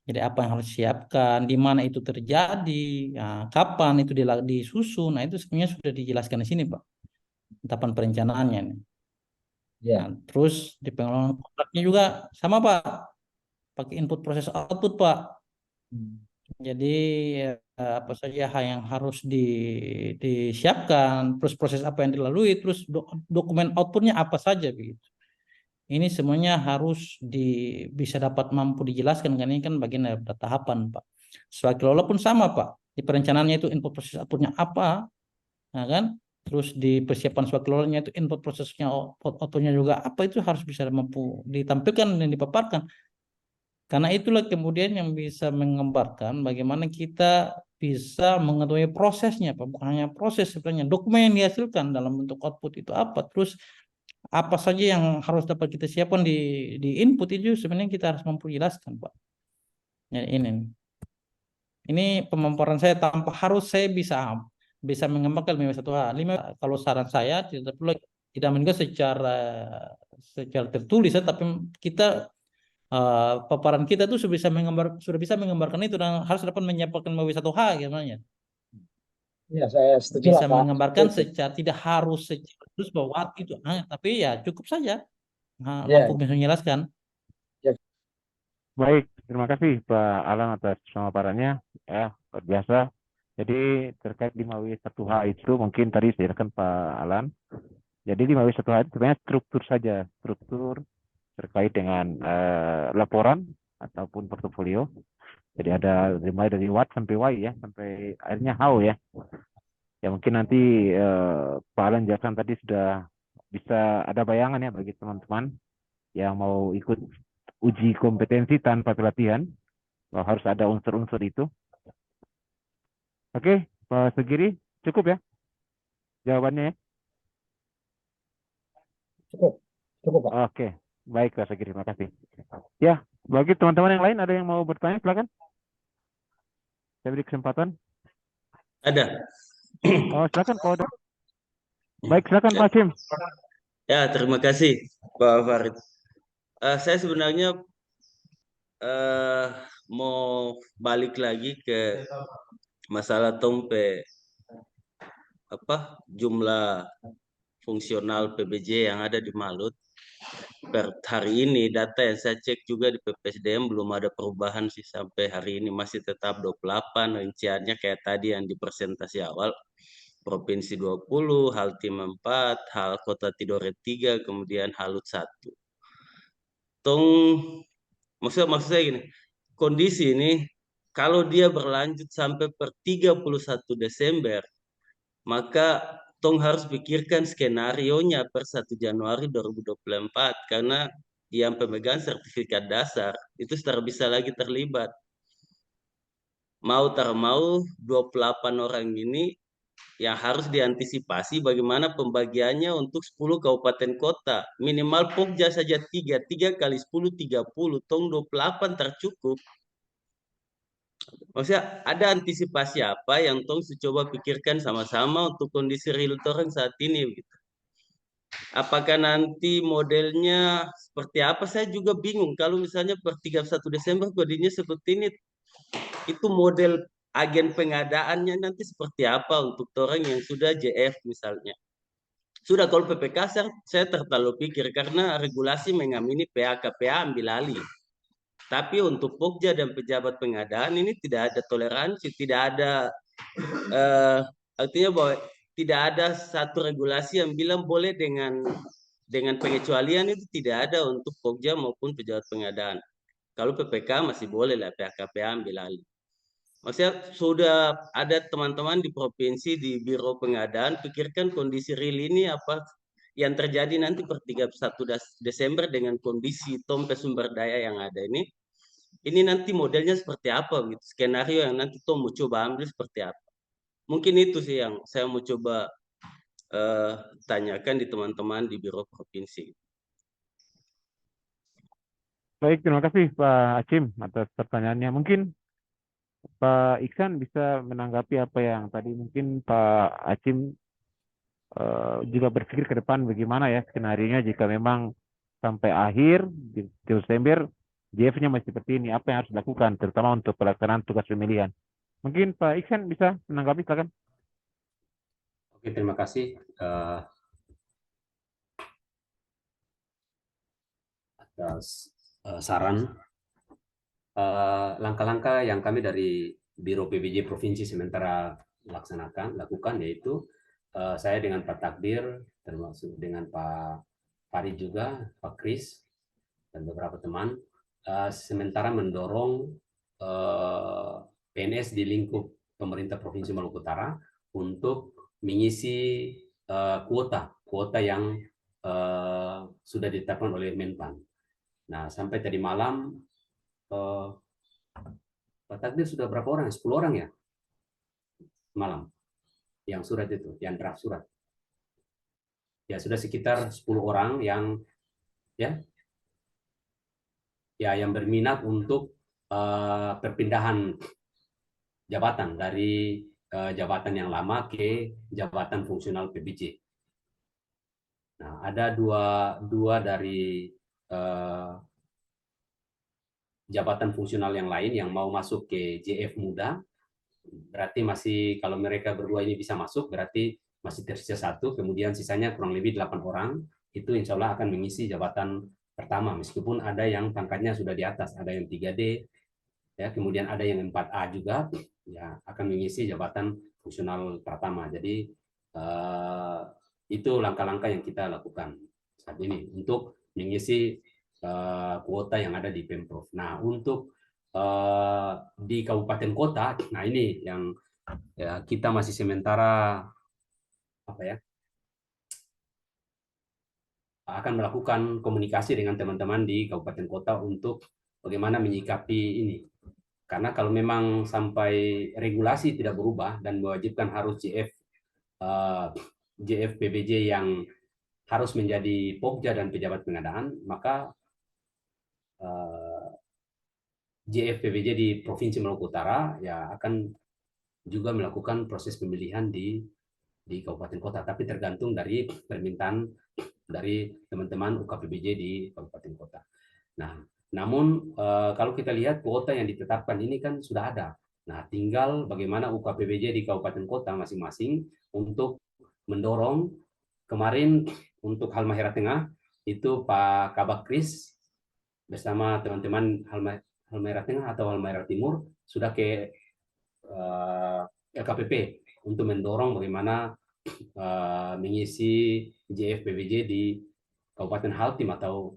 Jadi apa yang harus disiapkan, di mana itu terjadi, kapan itu disusun, nah itu sebenarnya sudah dijelaskan di sini, Pak. Tahapan perencanaannya nih. Nah, terus di pengelolaan kontraknya juga sama, Pak. Pakai input proses output, Pak. Jadi apa saja hal yang harus disiapkan, terus proses apa yang dilalui, terus dokumen outputnya apa saja begitu. Ini semuanya harus bisa dapat mampu dijelaskan, karena ini kan bagian dari tahapan, Pak. Sebagai kelola pun sama, Pak. Di perencanaannya itu input proses outputnya apa, nah kan? Terus di persiapan sebagai kelolanya itu input prosesnya outputnya juga apa, itu harus bisa mampu ditampilkan dan dipaparkan. Karena itulah kemudian yang bisa menggambarkan bagaimana kita bisa mengetahui prosesnya, Pak. Bukan hanya proses, sebenarnya dokumen yang dihasilkan dalam bentuk output itu apa, terus apa saja yang harus dapat kita siapkan di input itu sebenarnya kita harus mampu jelaskan, Pak. Ya, ini pemaparan saya tanpa harus saya bisa mengembangkan 5W1H. Kalau saran saya tidak meninggal secara tertulis ya, tapi kita paparan kita tuh sudah bisa menggambarkan itu dan harus dapat menyampaikan 5W1H gimana. Ya, saya setuju Bisa lah, Pak. menggambarkan secara tidak harus secara terus bahwa itu, tapi ya cukup saja mampu menjelaskan. Baik, terima kasih Pak Alan atas pemaparannya. Ya, luar biasa. Jadi terkait 5W1H itu mungkin tadi dijelaskan Pak Alan. Jadi 5W1H itu sebenarnya struktur saja, struktur terkait dengan laporan ataupun portofolio. Jadi ada mulai dari what sampai why ya, sampai akhirnya how ya. Ya mungkin nanti Pak Alan jelaskan tadi sudah bisa ada bayangan ya bagi teman-teman yang mau ikut uji kompetensi tanpa pelatihan, harus ada unsur-unsur itu. Oke, Pak Segiri, cukup ya jawabannya ya? Cukup, Pak. Oke, baik Pak Segiri, terima kasih. Ya, bagi teman-teman yang lain ada yang mau bertanya, silakan. Saya beri kesempatan. Ada. Oh, silakan kalau ada. Baik, silakan Pak Sim. Ya, terima kasih Pak Farid. Saya sebenarnya mau balik lagi ke masalah tompe jumlah fungsional PBJ yang ada di Malut. Per hari ini data yang saya cek juga di PPSDM belum ada perubahan sih sampai hari ini, masih tetap 28, rinciannya kayak tadi yang di presentasi awal. Provinsi 20, Haltim 4, Hal Kota Tidore 3, kemudian Halut 1. Maksud saya gini, kondisi ini kalau dia berlanjut sampai per 31 Desember, maka tong harus pikirkan skenarionya per 1 Januari 2024, karena yang pemegang sertifikat dasar itu sudah bisa lagi terlibat. Mau tak mau 28 orang ini yang harus diantisipasi bagaimana pembagiannya untuk 10 kabupaten kota. Minimal Pokja saja 3 kali 10, 30, tong 28 tercukup. Maksudnya ada antisipasi apa yang tong coba pikirkan sama-sama untuk kondisi real torrent saat ini gitu. Apakah nanti modelnya seperti apa? Saya juga bingung kalau misalnya per 31 Desember kodenya seperti ini, itu model agen pengadaannya nanti seperti apa untuk orang yang sudah JF misalnya. Sudah kalau PPK saya terlalu pikir karena regulasi mengamini PA-KPA ambil alih. Tapi untuk Pokja dan pejabat pengadaan ini tidak ada toleransi, tidak ada artinya bahwa tidak ada satu regulasi yang bilang boleh dengan pengecualian, itu tidak ada untuk Pokja maupun pejabat pengadaan. Kalau PPK masih boleh lah PA-KPA ambil alih. Maksudnya sudah ada teman-teman di provinsi di Biro Pengadaan pikirkan kondisi real ini apa yang terjadi nanti per 31 Desember dengan kondisi tompe sumber daya yang ada ini nanti modelnya seperti apa gitu, skenario yang nanti Tom mau coba ambil seperti apa. Mungkin itu sih yang saya mau coba tanyakan di teman-teman di Biro Provinsi. Baik, terima kasih Pak Acim atas pertanyaannya. Mungkin Pak Iksan bisa menanggapi apa yang tadi mungkin Pak Acim juga berpikir ke depan bagaimana ya skenarionya jika memang sampai akhir di Desember JF-nya masih seperti ini, apa yang harus dilakukan terutama untuk pelaksanaan tugas pemilihan. Mungkin Pak Iksan bisa menanggapi, silakan. Oke, terima kasih atas saran. Langkah-langkah yang kami dari Biro PBJ Provinsi sementara lakukan yaitu saya dengan Pak Takdir, termasuk dengan Pak Farid juga, Pak Kris, dan beberapa teman, sementara mendorong PNS di lingkup pemerintah Provinsi Maluku Utara untuk mengisi kuota yang sudah ditetapkan oleh Menpan. Nah, sampai tadi malam Pak Takdir sudah berapa orang? 10 orang ya? Malam. Yang surat itu, yang draft surat. Ya, sudah sekitar 10 orang yang yang berminat untuk perpindahan jabatan dari jabatan yang lama ke jabatan fungsional PBJ. Nah, ada dua dari jabatan fungsional yang lain yang mau masuk ke JF muda, berarti masih, kalau mereka berdua ini bisa masuk, berarti masih tersisa 1, kemudian sisanya kurang lebih 8 orang, itu insya Allah akan mengisi jabatan pertama, meskipun ada yang pangkatnya sudah di atas, ada yang 3D, ya, kemudian ada yang 4A juga, ya, akan mengisi jabatan fungsional pertama. Jadi itu langkah-langkah yang kita lakukan saat ini untuk mengisi kuota yang ada di Pemprov. Nah, untuk di kabupaten kota, nah ini yang ya, kita masih sementara akan melakukan komunikasi dengan teman-teman di kabupaten kota untuk bagaimana menyikapi ini. Karena kalau memang sampai regulasi tidak berubah dan mewajibkan harus JF PBJ yang harus menjadi Pokja dan pejabat pengadaan, maka JF PBJ di Provinsi Maluku Utara ya akan juga melakukan proses pemilihan di kabupaten kota, tapi tergantung dari permintaan dari teman-teman UKPBJ di kabupaten kota. Nah, namun kalau kita lihat kuota yang ditetapkan ini kan sudah ada. Nah, tinggal bagaimana UKPBJ di kabupaten kota masing-masing untuk mendorong. Kemarin untuk Halmahera Tengah itu Pak Kabak Kris bersama teman-teman Halmahera Tengah atau Halmahera Timur sudah ke LKPP untuk mendorong bagaimana mengisi JF PBJ di Kabupaten Haltim atau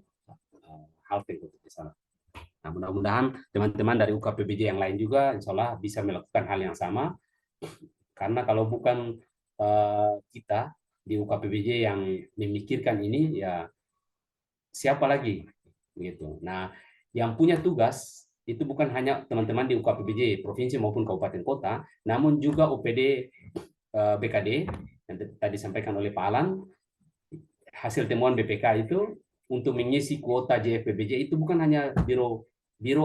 Haltim di sana. Nah, mudah-mudahan teman-teman dari UKPBJ yang lain juga insya Allah bisa melakukan hal yang sama, karena kalau bukan kita di UKPBJ yang memikirkan ini, ya siapa lagi gitu. Nah, yang punya tugas itu bukan hanya teman-teman di UKPBJ provinsi maupun kabupaten kota, namun juga OPD BKD yang tadi disampaikan oleh Pak Alan. Hasil temuan BPK itu untuk mengisi kuota JFPBJ itu bukan hanya biro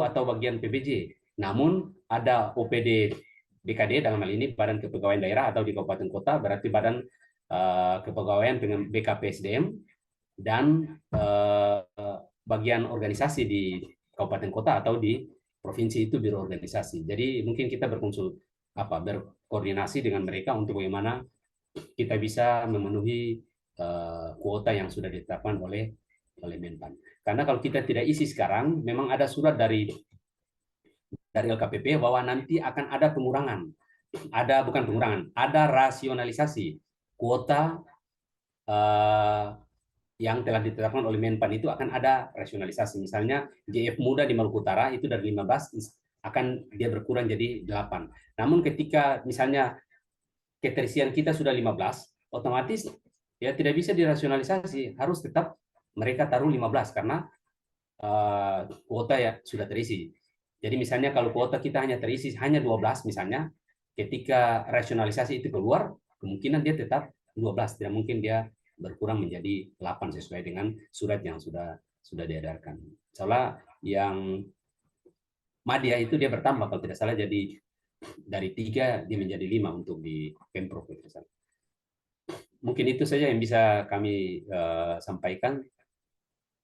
atau bagian PBJ, namun ada OPD BKD dalam hal ini Badan Kepegawaian Daerah, atau di kabupaten kota berarti Badan Kepegawaian dengan BKPSDM, dan bagian organisasi di kabupaten kota atau di provinsi itu biro organisasi. Jadi mungkin kita berkoordinasi dengan mereka untuk bagaimana kita bisa memenuhi kuota yang sudah ditetapkan oleh Menpan. Karena kalau kita tidak isi sekarang, memang ada surat dari LKPP bahwa nanti akan ada pengurangan. Ada rasionalisasi kuota yang telah ditetapkan oleh Menpan, itu akan ada rasionalisasi. Misalnya JF muda di Maluku Utara itu dari 15 akan dia berkurang jadi 8. Namun ketika misalnya keterisian kita sudah 15, otomatis ya tidak bisa dirasionalisasi, harus tetap mereka taruh 15 karena kuota ya sudah terisi. Jadi misalnya kalau kuota kita hanya terisi hanya 12 misalnya, ketika rasionalisasi itu keluar, kemungkinan dia tetap 12, tidak mungkin dia berkurang menjadi 8 sesuai dengan surat yang sudah diedarkan. Soalnya yang Madya itu dia bertambah kalau tidak salah jadi dari 3 dia menjadi 5 untuk di Pemprov itu. Mungkin itu saja yang bisa kami sampaikan.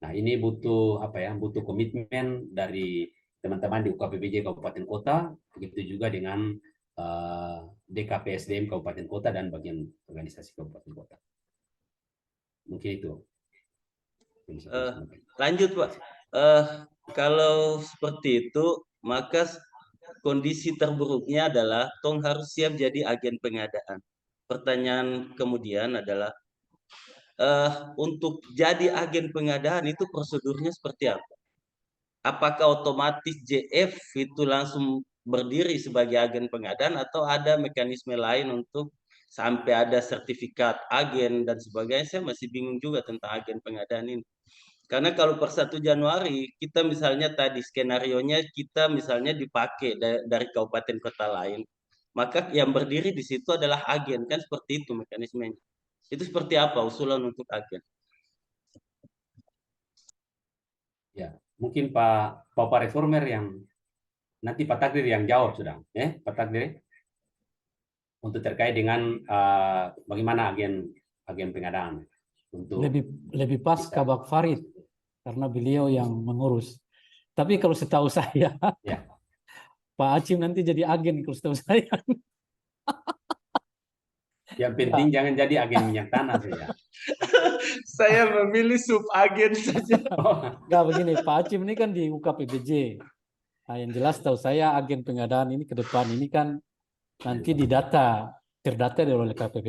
Nah, ini butuh apa ya? Butuh komitmen dari teman-teman di UKPBJ Kabupaten Kota, begitu juga dengan DKP SDM Kabupaten Kota dan bagian organisasi Kabupaten Kota. Mungkin itu. Lanjut, Pak. Kalau seperti itu, maka kondisi terburuknya adalah Tong harus siap jadi agen pengadaan. Pertanyaan kemudian adalah, untuk jadi agen pengadaan itu prosedurnya seperti apa? Apakah otomatis JF itu langsung berdiri sebagai agen pengadaan atau ada mekanisme lain untuk sampai ada sertifikat agen dan sebagainya? Saya masih bingung juga tentang agen pengadaan ini. Karena kalau per 1 Januari kita misalnya tadi skenarionya kita misalnya dipakai dari kabupaten kota lain, maka yang berdiri di situ adalah agen, kan seperti itu mekanismenya. Itu seperti apa usulan untuk agen? Ya, mungkin Pak Reformer yang nanti Pak Takdir yang jawab sudah, Pak Takdir, untuk terkait dengan bagaimana agen pengadaan untuk lebih pas Kabak Farid karena beliau yang mengurus. Tapi kalau setahu saya, ya. Pak Acim nanti jadi agen kalau setahu saya. Yang penting jangan jadi agen minyak tanah saja. Saya memilih sub agen saja. Enggak begini, Pak Acim ini kan di UKPBJ. Nah, yang jelas tahu saya agen pengadaan ini ke depan ini kan nanti terdata oleh LKPP.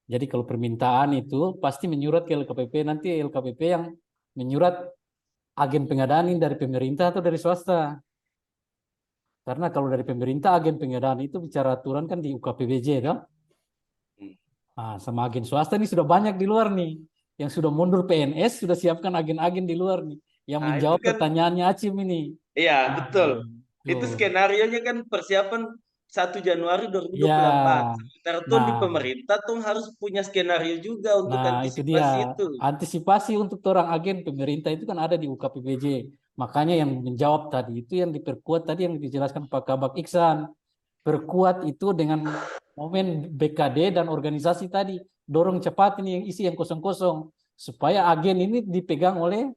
Jadi kalau permintaan itu pasti menyurat ke LKPP, nanti LKPP yang menyurat agen pengadaan ini dari pemerintah atau dari swasta. Karena kalau dari pemerintah agen pengadaan itu bicara aturan kan di UKPBJ kan. Nah, sama agen swasta ini sudah banyak di luar nih. Yang sudah mundur PNS sudah siapkan agen-agen di luar nih. Yang menjawab kan, pertanyaannya Acim ini. Iya, betul. Itu skenarionya kan persiapan 1 Januari 2024. Ya. Sementara di pemerintah harus punya skenario juga untuk antisipasi itu. Antisipasi untuk orang agen pemerintah itu kan ada di UKPBJ. Makanya yang menjawab tadi itu yang diperkuat tadi yang dijelaskan Pak Kabak Iksan. Perkuat itu dengan momen BKD dan organisasi tadi. Dorong cepat ini yang isi yang kosong-kosong. Supaya agen ini dipegang oleh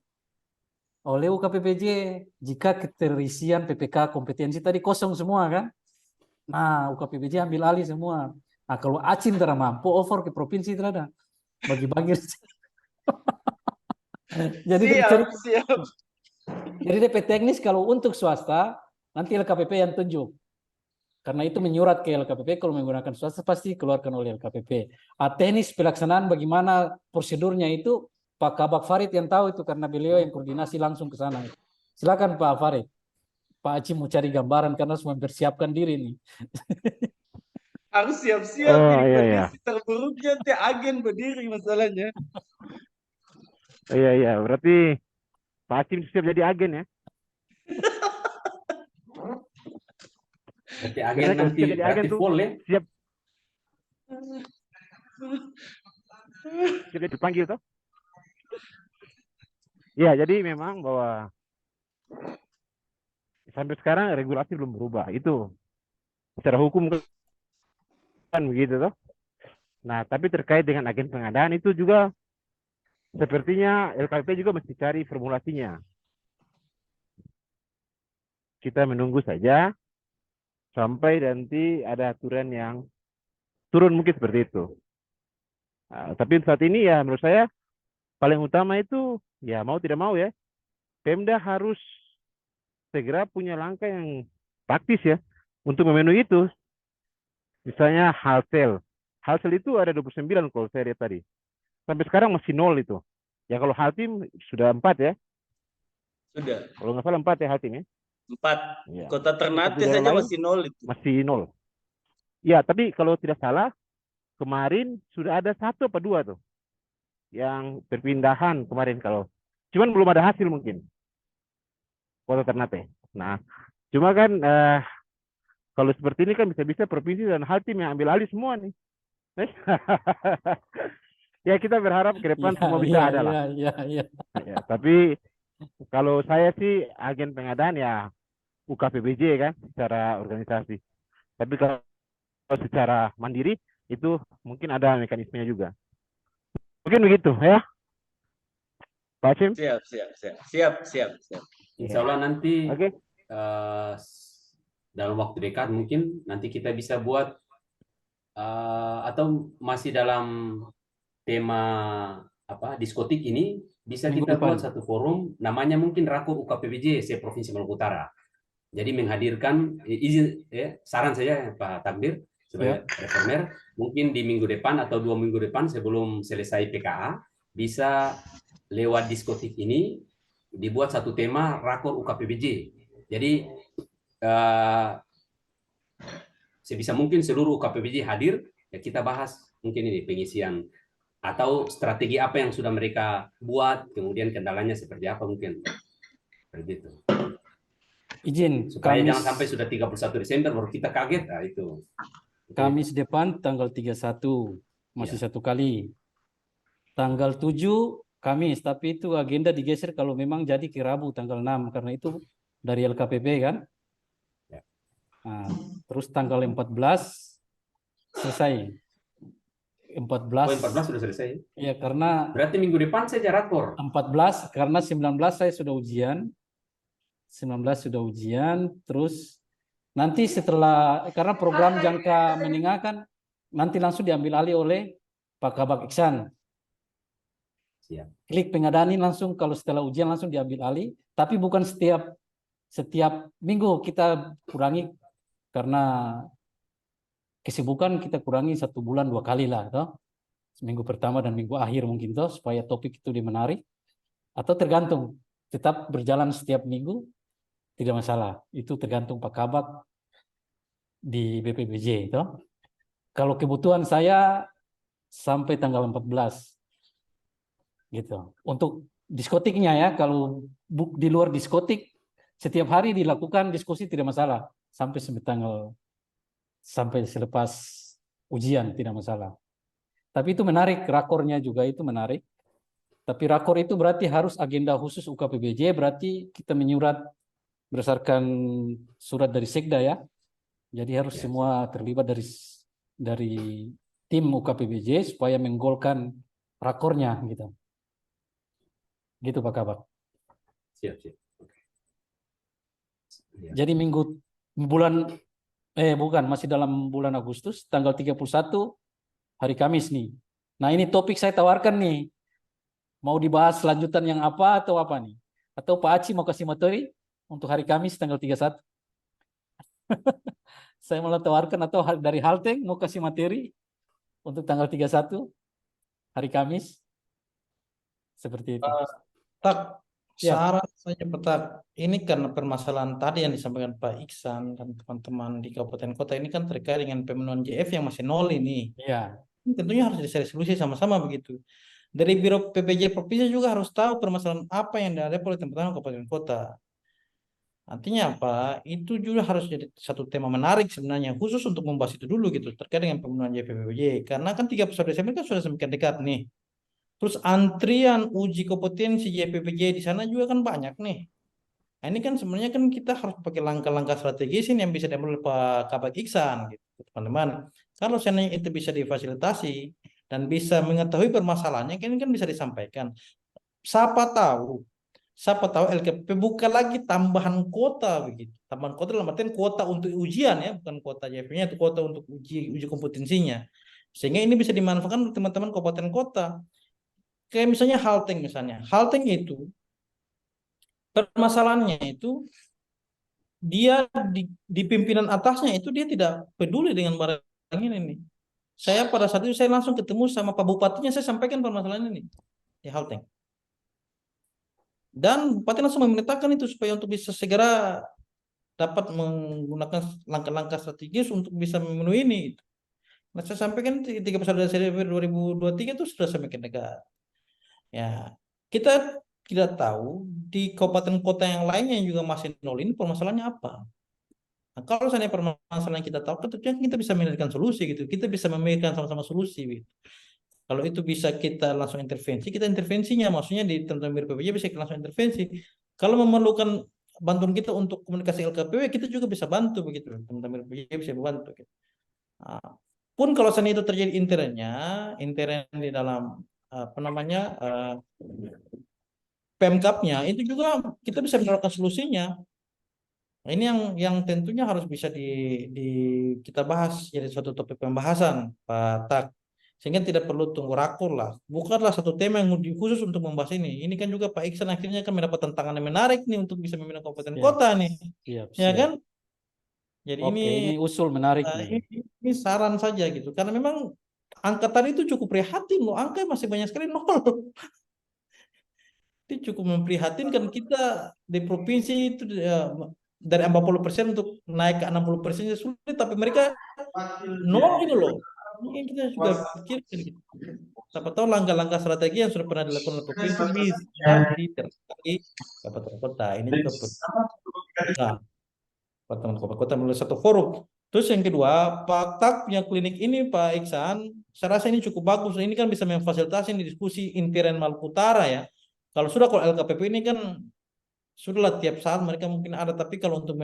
UKPBJ. Jika keterisian PPK kompetensi tadi kosong semua kan. Nah, UKPBJ ambil alih semua. Nah, kalau Acim tidak mampu, over ke provinsi tidak ada. Bagi-bagi. Jadi siap. Jadi DP teknis kalau untuk swasta, nanti LKPP yang tunjuk. Karena itu menyurat ke LKPP, kalau menggunakan swasta pasti keluarkan oleh LKPP. Teknis pelaksanaan bagaimana prosedurnya itu, Pak Kabak Farid yang tahu itu, karena beliau yang koordinasi langsung ke sana. Silakan Pak Farid. Pak Acim mau cari gambaran karena semua mempersiapkan diri nih. Harus siap-siap kondisi terburuknya nanti agen berdiri masalahnya. Iya, berarti Pak Acim siap jadi agen ya? Berarti agen nanti jadi agen tuh full ya? Siap dipanggil toh? Ya, jadi memang bahwa sampai sekarang regulasi belum berubah. Itu secara hukum kan begitu toh. Nah, tapi terkait dengan agen pengadaan itu juga sepertinya LKPP juga mesti cari formulasinya. Kita menunggu saja sampai nanti ada aturan yang turun mungkin seperti itu. Nah, tapi saat ini ya menurut saya paling utama itu ya mau tidak mau ya Pemda harus segera punya langkah yang praktis ya untuk memenuhi itu. Misalnya Halsel itu ada 29 kalau saya lihat tadi. Sampai sekarang masih 0 itu. Ya kalau Haltim sudah 4 ya. Sudah. Kalau nggak salah 4 ya Haltim ya. 4. Ya. Kota Ternate saja masih 0 itu. Masih 0. Ya, tapi kalau tidak salah kemarin sudah ada 1 apa 2 tuh. Yang perpindahan kemarin kalau. Cuman belum ada hasil mungkin. Kota Ternate. Nah, cuma kan kalau seperti ini kan bisa-bisa provinsi dan Haltim yang ambil alih semua nih. Ya kita berharap ke depan semua bisa ada lah. Ya, tapi kalau saya sih agen pengadaan ya UKPBJ kan secara organisasi. Tapi kalau secara mandiri itu mungkin ada mekanismenya juga. Mungkin begitu ya, Pak Hashim? Siap. Insya Allah nanti Oke. dalam waktu dekat mungkin nanti kita bisa buat atau masih dalam tema apa diskotik ini bisa Minggu kita depan. buat satu forum namanya mungkin Rakor UKPBJ se-Provinsi Maluku Utara. Jadi menghadirkan izin saran saya Pak Takdir sebagai reformer mungkin di minggu depan atau 2 minggu depan sebelum selesai PKA bisa lewat diskotik ini dibuat satu tema Rakor UKPBJ. Jadi sebisa mungkin seluruh UKPBJ hadir ya kita bahas mungkin ini pengisian atau strategi apa yang sudah mereka buat, kemudian kendalanya seperti apa mungkin. Seperti itu. Izin, Supaya Kamis, jangan sampai sudah 31 Desember baru kita kaget. Nah, itu. Kamis depan tanggal 31 masih Ya. satu kali. Tanggal 7 Kamis, tapi itu agenda digeser kalau memang jadi ke Rabu tanggal 6 karena itu dari LKPP kan. Ya. Nah, terus tanggal 14 selesai. 14. Oh, 14 sudah selesai. Ya, karena Berarti minggu depan saja Rakor. 14 karena 19 saya sudah ujian. 19 sudah ujian, terus nanti setelah karena program jangka menengah kan nanti langsung diambil alih oleh Pak Kabak Iksan. Siap. Klik pengadaan langsung kalau setelah ujian langsung diambil alih, tapi bukan setiap minggu kita kurangi karena kesibukan kita kurangi 1 bulan 2 kali lah, toh. Minggu pertama dan minggu akhir mungkin toh supaya topik itu menarik atau tergantung tetap berjalan setiap minggu tidak masalah. Itu tergantung Pak Kabak di BPBJ toh. Kalau kebutuhan saya sampai tanggal 14 gitu. Untuk diskotiknya ya, kalau di luar diskotik setiap hari dilakukan diskusi tidak masalah sampai selepas ujian tidak masalah. Tapi itu menarik, rakornya juga itu menarik. Tapi rakor itu berarti harus agenda khusus UKPBJ, berarti kita menyurat berdasarkan surat dari Sekda ya. Jadi harus semua terlibat dari tim UKPBJ supaya menggolkan rakornya gitu. Gitu Pak Kabak. Siap. Ya. Jadi masih dalam bulan Agustus, tanggal 31 hari Kamis nih. Nah ini topik saya tawarkan nih. Mau dibahas lanjutan yang apa atau apa nih? Atau Pak Aci mau kasih materi untuk hari Kamis tanggal 31? Saya mau tawarkan atau dari Halteng mau kasih materi untuk tanggal 31 hari Kamis? Seperti itu. Saran saja Petak, ini karena permasalahan tadi yang disampaikan Pak Iksan dan teman-teman di kabupaten kota ini kan terkait dengan pemenuhan JF yang masih nol ini. Iya. Tentunya harus disolusi sama-sama begitu. Dari Biro PPJ Provinsi juga harus tahu permasalahan apa yang dihadapi oleh teman-teman kabupaten kota. Artinya apa? Itu juga harus jadi satu tema menarik sebenarnya khusus untuk membahas itu dulu gitu terkait dengan pemenuhan JF PPJ. Karena kan 31 Desember kan sudah semakin dekat nih. Terus antrian uji kompetensi JPPJ di sana juga kan banyak nih. Nah, ini kan sebenarnya kan kita harus pakai langkah-langkah strategis ini yang bisa diambil oleh Pak Kabak Iksan gitu, teman-teman. Kalau seandainya itu bisa difasilitasi dan bisa mengetahui permasalahannya, kan bisa disampaikan. Siapa tahu LKPP buka lagi tambahan kuota begitu. Tambahan kuota dalam artian kuota untuk ujian ya, bukan kuota JP-nya, itu kuota untuk uji kompetensinya. Sehingga ini bisa dimanfaatkan oleh teman-teman kabupaten kota. Kayak misalnya Halteng itu permasalahannya itu dia di pimpinan atasnya itu dia tidak peduli dengan barang ini nih. Saya pada saat itu saya langsung ketemu sama Pak Bupatinya, saya sampaikan permasalahan ini di Halteng. Dan Bupati langsung memerintahkan itu supaya untuk bisa segera dapat menggunakan langkah-langkah strategis untuk bisa memenuhi ini. Nah, saya sampaikan 31 Desember 2023 itu sudah semakin dekat. Ya, kita tidak tahu di kabupaten kota yang lainnya yang juga masih nol ini permasalahannya apa. Nah, kalau seandainya permasalahan kita tahu, tentunya kita bisa memberikan solusi gitu. Kita bisa memberikan sama-sama solusi. Gitu. Kalau itu bisa kita langsung intervensi, kita intervensinya, maksudnya di teman-teman BPPJ bisa kita langsung intervensi. Kalau memerlukan bantuan kita untuk komunikasi LKPW, kita juga bisa bantu begitu, teman-teman LPJ bisa bantu. Gitu. Nah, pun kalau seandainya itu terjadi intern di dalam apa namanya Pemkapnya, itu juga kita bisa menawarkan solusinya. Nah, ini yang tentunya harus bisa kita bahas jadi suatu topik pembahasan, Pak Tak. Sehingga tidak perlu tunggu rakor lah. Bukanlah satu tema yang khusus untuk membahas ini. Ini kan juga Pak Iksan akhirnya kan mendapat tantangan yang menarik nih untuk bisa memimpin kabupaten kota nih. Siap, Ya siap. kan? Jadi Oke, ini usul menarik nih. ini saran saja gitu. Karena memang angka tadi itu cukup prihatin loh. Angka masih banyak sekali nol. Itu cukup memprihatinkan, kita di provinsi itu dari 40% untuk naik ke 60% sulit, tapi mereka nol gitu loh. Mungkin kita juga pikirkan gitu. Siapa tahu langkah-langkah strategi yang sudah pernah dilakukan oleh provinsi bisa diterapkan di kabupaten kota. Ini juga nah, teman-teman kota melalui satu forum. Terus yang kedua, Pak Tak punya klinik ini, Pak Iksan, saya rasa ini cukup bagus. Ini kan bisa memfasilitasi diskusi intern Maluku Utara ya. Kalau LKPP ini kan sudahlah tiap saat mereka mungkin ada, tapi kalau untuk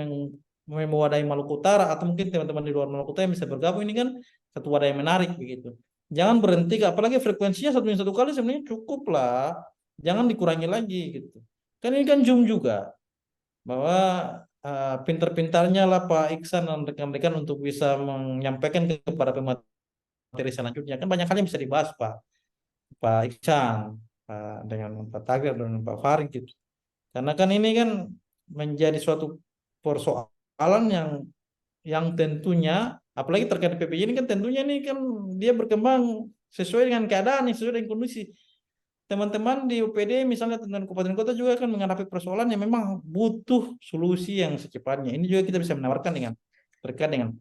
mewadahi Maluku Utara atau mungkin teman-teman di luar Maluku Utara yang bisa bergabung, ini kan satu wadah yang menarik begitu. Jangan berhenti, apalagi frekuensinya 1 minggu 1 kali sebenarnya cukup lah. Jangan dikurangi lagi gitu. Kan ini kan Zoom juga. Bahwa pintar-pintarnya lah Pak Iksan dan rekan-rekan untuk bisa menyampaikan kepada pemateri selanjutnya. Kan banyak hal yang bisa dibahas Pak Iksan. Dengan Pak Tagar dan Pak Farid gitu. Karena kan ini kan menjadi suatu persoalan yang tentunya, apalagi terkait PPJ ini kan tentunya ini kan dia berkembang sesuai dengan keadaan, sesuai dengan kondisi. Teman-teman di UPD misalnya dengan kabupaten kota juga akan menghadapi persoalan yang memang butuh solusi yang secepatnya. Ini juga kita bisa menawarkan terkait dengan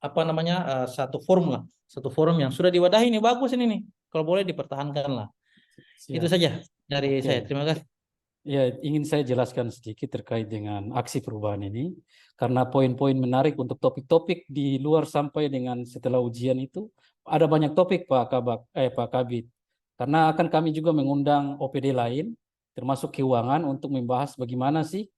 apa namanya satu forum yang sudah diwadahi, ini bagus ini nih. Kalau boleh dipertahankan lah. Siap. Itu saja dari saya. Terima kasih. Ya, ingin saya jelaskan sedikit terkait dengan aksi perubahan ini, karena poin-poin menarik untuk topik-topik di luar sampai dengan setelah ujian itu ada banyak topik Pak Kabit. Karena akan kami juga mengundang OPD lain, termasuk keuangan, untuk membahas bagaimana sih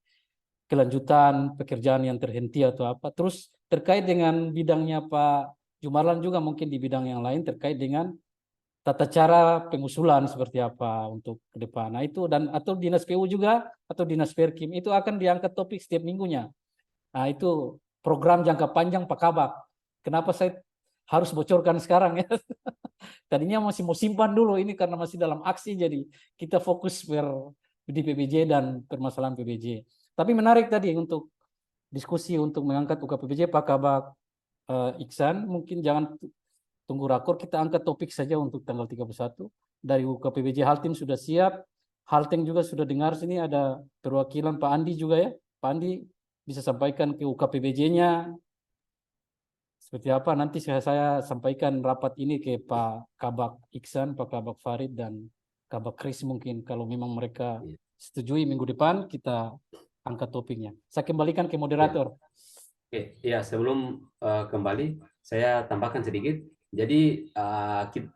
kelanjutan pekerjaan yang terhenti atau apa. Terus terkait dengan bidangnya Pak Jumarlan juga mungkin di bidang yang lain terkait dengan tata cara pengusulan seperti apa untuk ke depan. Nah itu, dan atau dinas PU juga atau dinas Perkim itu akan diangkat topik setiap minggunya. Nah itu program jangka panjang Pak Kabak. Kenapa saya harus bocorkan sekarang ya? Tadinya masih mau simpan dulu ini karena masih dalam aksi, jadi kita fokus di PBJ dan permasalahan PBJ. Tapi menarik tadi untuk diskusi untuk mengangkat UKPBJ Pak Kabak Iksan, mungkin jangan tunggu rakor, kita angkat topik saja untuk tanggal 31. Dari UKPBJ Haltim sudah siap, Halteng juga sudah dengar, sini ada perwakilan Pak Andi juga ya. Pak Andi bisa sampaikan ke UKPBJ-nya seperti apa. Nanti saya sampaikan rapat ini ke Pak Kabak Iksan, Pak Kabak Farid, dan Kabak Kris mungkin. Kalau memang mereka setujui minggu depan, kita angkat topiknya. Saya kembalikan ke moderator. Oke, ya sebelum kembali, saya tambahkan sedikit. Jadi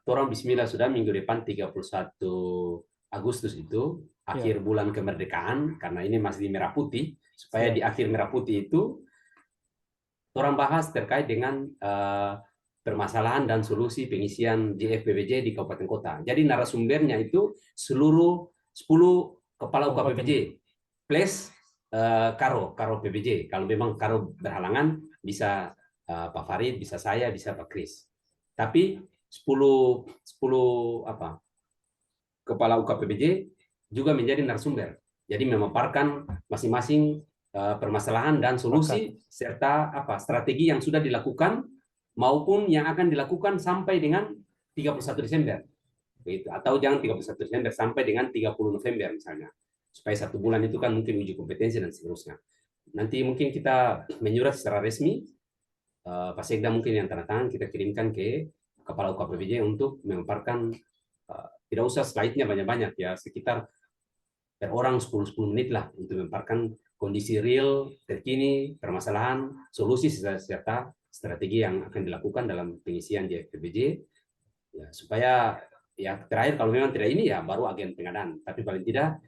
orang bismillah sudah minggu depan 31 Agustus itu akhir bulan kemerdekaan, karena ini masih di merah putih, supaya di akhir merah putih itu orang bahas terkait dengan permasalahan dan solusi pengisian JFPBJ di kabupaten kota. Jadi narasumbernya itu seluruh 10 kepala UKPBJ plus Karo PBJ. Kalau memang Karo berhalangan bisa Pak Farid, bisa saya, bisa Pak Kris. Tapi 10 kepala UKPBJ juga menjadi narasumber. Jadi memaparkan masing-masing permasalahan dan solusi serta strategi yang sudah dilakukan maupun yang akan dilakukan sampai dengan 31 Desember. Begitu. Atau jangan 31 Desember, sampai dengan 30 November misalnya. Supaya 1 bulan itu kan mungkin uji kompetensi dan seterusnya. Nanti mungkin kita menyurat secara resmi, Pak Sekda mungkin yang tanda tangan kita kirimkan ke Kepala UKPBJ untuk memaparkan, tidak usah slide-nya banyak-banyak ya, sekitar per orang 10 menit lah untuk memaparkan kondisi real, terkini, permasalahan, solusi serta strategi yang akan dilakukan dalam pengisian JFPBJ, ya, supaya ya terakhir kalau memang tidak ini ya baru agen pengadaan, tapi paling tidak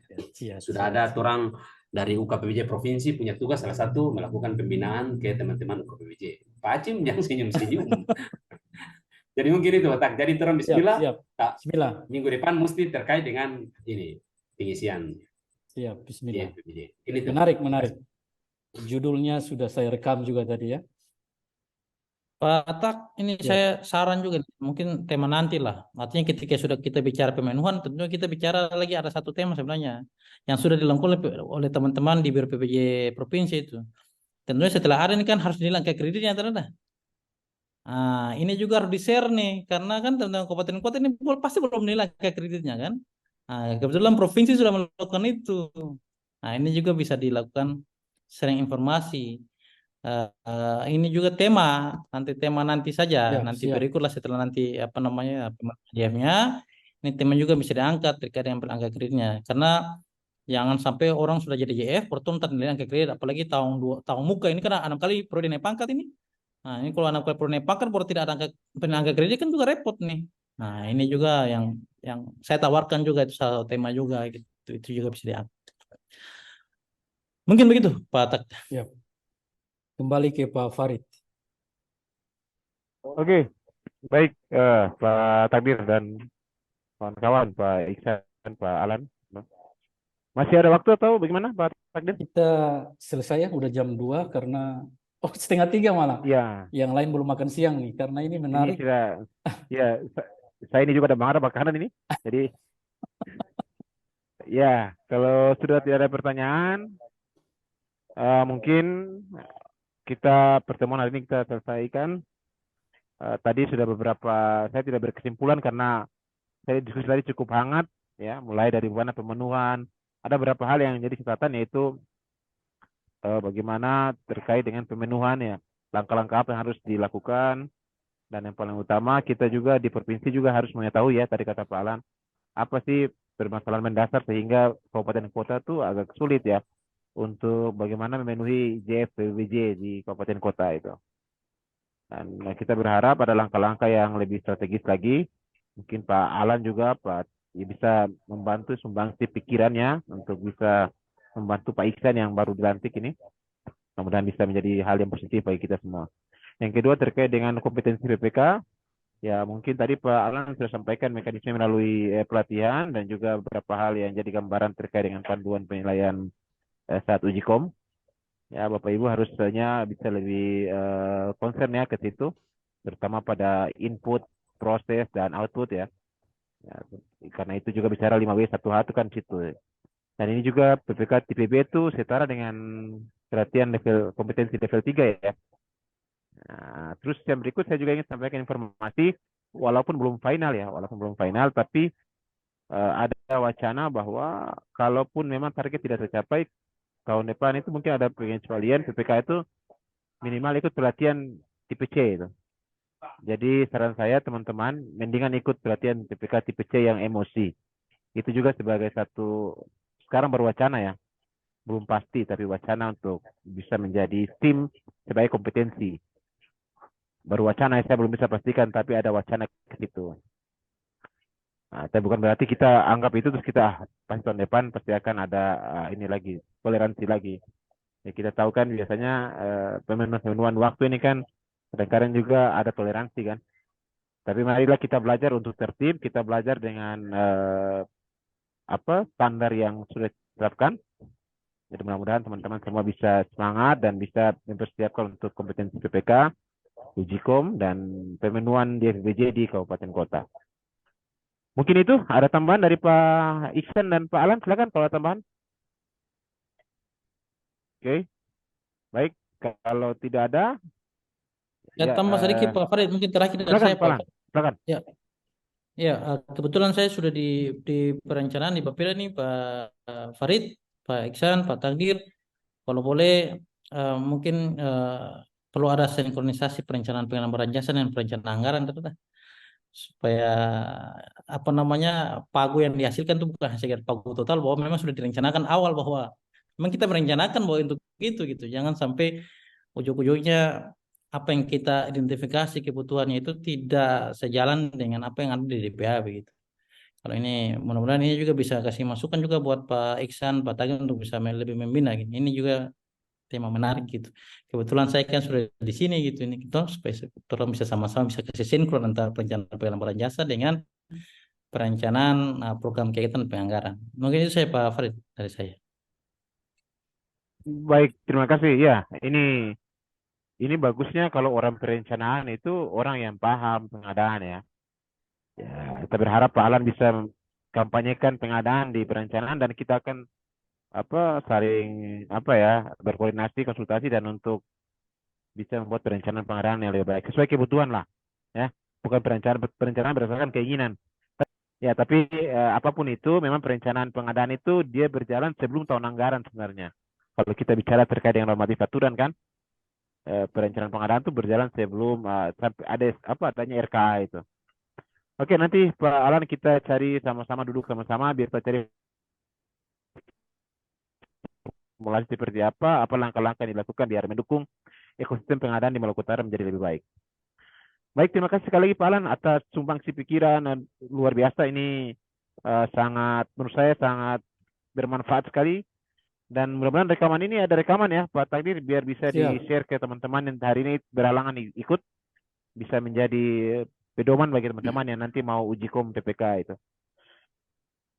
sudah ada orang dari UKPBJ provinsi punya tugas salah satu melakukan pembinaan ke teman-teman UKPBJ. Pak Acim jangan senyum-senyum. Jadi mungkin itu Pak. Jadi terang bismillah. Siap. Bismillah. Minggu depan mesti terkait dengan ini pengisian. Siap, bismillah. Ini Menarik. Judulnya sudah saya rekam juga tadi ya. Pak Tak, ini saya saran juga, mungkin tema nanti lah. Artinya ketika sudah kita bicara pemenuhan, tentunya kita bicara lagi ada satu tema sebenarnya yang sudah dilakukan oleh teman-teman di Biro PPJ provinsi itu. Tentunya setelah ada ini kan harus dinilai angka kreditnya ternyata. Nah, ini juga harus di-share nih, karena kan teman-teman kabupaten kota ini pasti belum nilai angka kreditnya kan. Nah, kebetulan provinsi sudah melakukan itu. Nah, ini juga bisa dilakukan sharing informasi. Ini juga tema nanti saja, nanti berikutlah setelah nanti apa namanya PDF-nya. Ini tema juga bisa diangkat terkait dengan angka kreditnya, karena jangan sampai orang sudah jadi JF perlu nilai angka kredit, apalagi tahun muka ini kan 6 kali perlu dinaik pangkat ini. Nah, ini kalau 6 kali perlu naik pangkat baru tidak ada angka kredit kan juga repot nih. Nah, ini juga yang saya tawarkan juga, itu salah satu tema juga gitu. Itu juga bisa diangkat. Mungkin begitu Pak Tak. Ya. Kembali ke Pak Farid. Oke, baik Pak Takdir dan kawan-kawan, Pak Iksan, Pak Alan. Masih ada waktu atau bagaimana Pak Takdir? Kita selesai ya, udah jam 2 karena 2:30 malah. Ya. Yang lain belum makan siang nih, karena ini menarik. Ini saya ini juga ada marah makanan ini. Jadi ya, kalau sudah tidak ada pertanyaan, mungkin kita pertemuan hari ini kita selesaikan. Tadi sudah beberapa, saya tidak berkesimpulan karena saya diskusi tadi cukup hangat, ya, mulai dari bagaimana pemenuhan. Ada beberapa hal yang jadi catatan, yaitu bagaimana terkait dengan pemenuhan, ya, langkah-langkah apa yang harus dilakukan, dan yang paling utama kita juga di provinsi juga harus mengetahui, ya, tadi kata Pak Alan, apa sih permasalahan mendasar sehingga kabupaten kota tuh agak sulit, ya, untuk bagaimana memenuhi JF PBJ di kabupaten kota itu. Dan kita berharap ada langkah-langkah yang lebih strategis lagi. Mungkin Pak Alan juga bisa membantu sumbangsi pikirannya untuk bisa membantu Pak Iksan yang baru dilantik ini. Mudah-mudahan bisa menjadi hal yang positif bagi kita semua. Yang kedua terkait dengan kompetensi PPK, ya mungkin tadi Pak Alan sudah sampaikan mekanisme melalui pelatihan dan juga beberapa hal yang jadi gambaran terkait dengan panduan penilaian saat uji kom. Ya, Bapak Ibu harusnya bisa lebih concern ya ke situ, terutama pada input, proses, dan output, ya. Ya, karena itu juga bicara 5W1H itu kan situ. Dan ini juga PPK TPB itu setara dengan pelatihan level kompetensi level 3, ya. Nah, terus yang berikut saya juga ingin sampaikan informasi, walaupun belum final, ya, tapi ada wacana bahwa kalaupun memang target tidak tercapai tahun depan itu mungkin ada pengecualian PPK itu minimal ikut pelatihan tipe C itu. Jadi saran saya teman-teman mendingan ikut pelatihan PPK tipe C yang emosi. Itu juga sebagai satu, sekarang berwacana, ya, belum pasti tapi wacana untuk bisa menjadi tim sebagai kompetensi. Berwacana, saya belum bisa pastikan tapi ada wacana ke situ. Nah, tapi bukan berarti kita anggap itu terus kita pasti tahun depan pasti akan ada ini lagi, toleransi lagi. Ya, kita tahu kan biasanya pemenuhan waktu ini kan kadang-kadang juga ada toleransi kan. Tapi marilah kita belajar untuk tertib, kita belajar dengan standar yang sudah diterapkan. Jadi mudah-mudahan teman-teman semua bisa semangat dan bisa mempersiapkan untuk kompetensi PPK, uji kom, dan pemenuhan di FBJ di kabupaten kota. Mungkin itu, ada tambahan dari Pak Iksan dan Pak Alan, silakan kalau ada tambahan. Oke, baik, kalau tidak ada. Ya, tambah sedikit Pak Farid, mungkin terakhir dari saya Pak. Silakan. Ya, kebetulan saya sudah di perencanaan di Bapeda nih Pak Farid, Pak Iksan, Pak Takdir. Kalau boleh mungkin perlu ada sinkronisasi perencanaan pengelolaan jasa dan perencanaan anggaran ternyata. Supaya pagu yang dihasilkan itu bukan hanya pagu total, bahwa memang sudah direncanakan awal bahwa memang kita merencanakan bahwa untuk itu gitu. Jangan sampai ujung-ujungnya apa yang kita identifikasi kebutuhannya itu tidak sejalan dengan apa yang ada di DPA begitu. Kalau ini mudah-mudahan ini juga bisa kasih masukan juga buat Pak Iksan, Pak Tagih untuk bisa lebih membina gitu. Ini juga tema menarik gitu. Kebetulan saya kan sudah di sini gitu ini kita supaya orang bisa sama-sama bisa kasih sinkron antara perencanaan penganggaran jasa dengan perencanaan program kegiatan penganggaran. Mungkin itu saya Pak Farid dari saya. Baik, terima kasih. Ya, ini bagusnya kalau orang perencanaan itu orang yang paham pengadaan ya. Ya, kita berharap Pak Alan bisa kampanyekan pengadaan di perencanaan dan kita akan saling berkoordinasi, konsultasi dan untuk bisa membuat perencanaan pengadaan yang lebih baik sesuai kebutuhan lah, ya. Bukan perencanaan berdasarkan keinginan. Ya, tapi apapun itu, memang perencanaan pengadaan itu dia berjalan sebelum tahun anggaran sebenarnya. Kalau kita bicara terkait dengan normatif aturan kan, perencanaan pengadaan itu berjalan sebelum sampai adanya RKA itu. Oke, nanti Pak Alan kita cari sama-sama, duduk sama-sama biar kita cari formulasi seperti apa langkah-langkah yang dilakukan biar mendukung ekosistem pengadaan di Maluku Utara menjadi lebih baik. Baik, terima kasih sekali lagi Pak Alan atas sumbangsi pikiran luar biasa ini, menurut saya sangat bermanfaat sekali. Dan mudah-mudahan rekaman ini ada rekaman ya Pak Takdir biar bisa di-share ke teman-teman yang hari ini berhalangan ikut, bisa menjadi pedoman bagi teman-teman yang nanti mau uji kom PPK itu.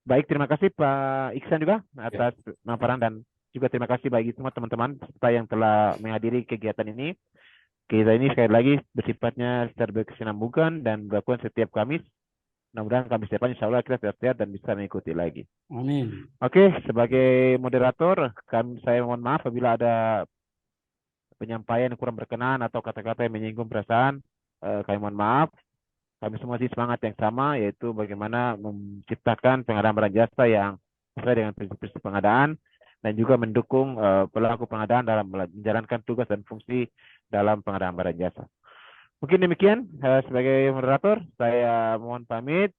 Baik, terima kasih Pak Iksan juga atas paparan dan juga terima kasih bagi semua teman-teman peserta yang telah menghadiri kegiatan ini. Kegiatan ini sekali lagi bersifatnya secara berkesinambungan dan dilakukan setiap Kamis. Mudah-mudahan Kamis depan insya Allah kita sehat-sehat dan bisa mengikuti lagi. Amin. Oke, sebagai moderator, saya mohon maaf apabila ada penyampaian yang kurang berkenan atau kata-kata yang menyinggung perasaan. Kami mohon maaf. Kami semua masih semangat yang sama, yaitu bagaimana menciptakan pengadaan barang jasa yang sesuai dengan prinsip-prinsip pengadaan dan juga mendukung pelaku pengadaan dalam menjalankan tugas dan fungsi dalam pengadaan barang jasa. Mungkin demikian sebagai moderator, saya mohon pamit.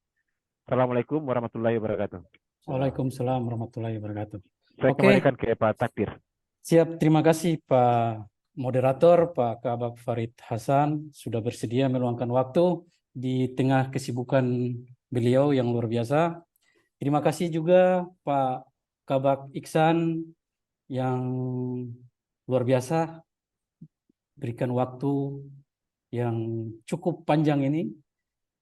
Assalamualaikum warahmatullahi wabarakatuh. Waalaikumsalam warahmatullahi wabarakatuh. Saya kembalikan ke Pak Takdir. Siap, terima kasih Pak Moderator, Pak Kabak Farid Hasan sudah bersedia meluangkan waktu di tengah kesibukan beliau yang luar biasa. Terima kasih juga Pak Kabak Iksan yang luar biasa berikan waktu yang cukup panjang ini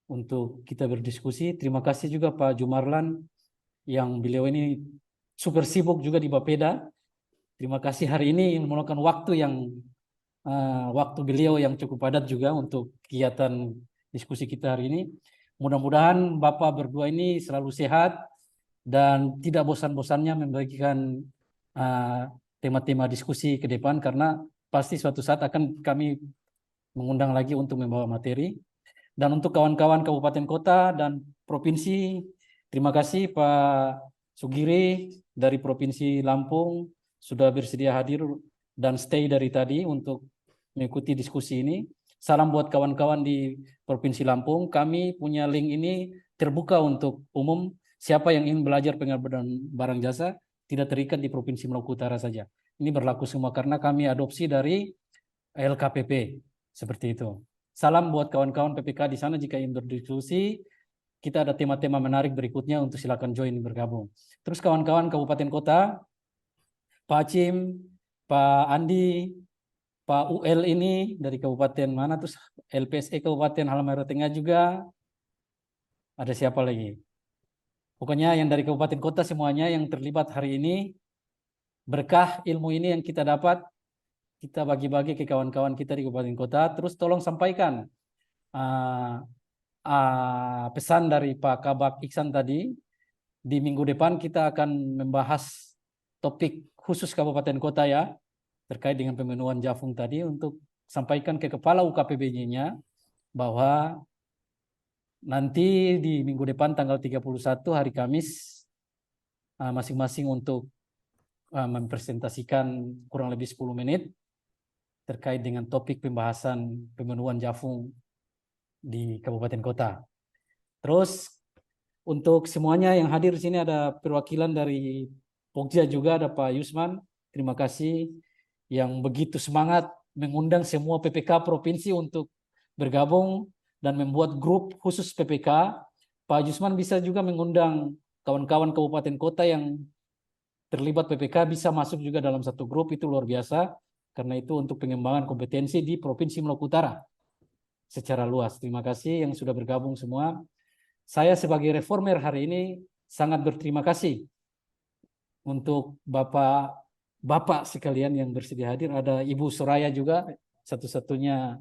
untuk kita berdiskusi. Terima kasih juga Pak Jumarlan yang beliau ini super sibuk juga di Bapeda. Terima kasih hari ini meluangkan waktu waktu beliau yang cukup padat juga untuk kegiatan diskusi kita hari ini. Mudah-mudahan Bapak berdua ini selalu sehat dan tidak bosan-bosannya membagikan tema-tema diskusi ke depan, karena pasti suatu saat akan kami mengundang lagi untuk membawa materi. Dan untuk kawan-kawan kabupaten kota dan provinsi, terima kasih Pak Sugiri dari Provinsi Lampung sudah bersedia hadir dan stay dari tadi untuk mengikuti diskusi ini. Salam buat kawan-kawan di Provinsi Lampung. Kami punya link ini terbuka untuk umum. Siapa yang ingin belajar pengadaan barang jasa tidak terikat di Provinsi Maluku Utara saja. Ini berlaku semua karena kami adopsi dari LKPP. Seperti itu. Salam buat kawan-kawan PPK di sana jika ingin berdiskusi. Kita ada tema-tema menarik berikutnya untuk silakan join bergabung. Terus kawan-kawan kabupaten kota, Pak Acim, Pak Andi, Pak UL ini dari kabupaten mana, terus LPSE Kabupaten Halmahera Tengah juga. Ada siapa lagi? Pokoknya yang dari kabupaten kota semuanya yang terlibat hari ini, berkah ilmu ini yang kita dapat, kita bagi-bagi ke kawan-kawan kita di kabupaten kota. Terus tolong sampaikan pesan dari Pak Kabak Iksan tadi. Di minggu depan kita akan membahas topik khusus kabupaten kota ya, terkait dengan pemenuhan Jafung tadi, untuk sampaikan ke kepala UKPBJ-nya bahwa nanti di minggu depan tanggal 31 hari Kamis masing-masing untuk mempresentasikan kurang lebih 10 menit terkait dengan topik pembahasan pemenuhan Jafung di kabupaten kota. Terus untuk semuanya yang hadir di sini ada perwakilan dari Pokja juga, ada Pak Yusman. Terima kasih yang begitu semangat mengundang semua PPK provinsi untuk bergabung dan membuat grup khusus PPK Pak Jusman bisa juga mengundang kawan-kawan kabupaten kota yang terlibat PPK bisa masuk juga dalam satu grup, itu luar biasa. Karena itu untuk pengembangan kompetensi di Provinsi Maluku Utara secara luas. Terima kasih yang sudah bergabung semua. Saya sebagai reformer hari ini sangat berterima kasih untuk Bapak sekalian yang bersedia hadir. Ada Ibu Soraya juga, satu-satunya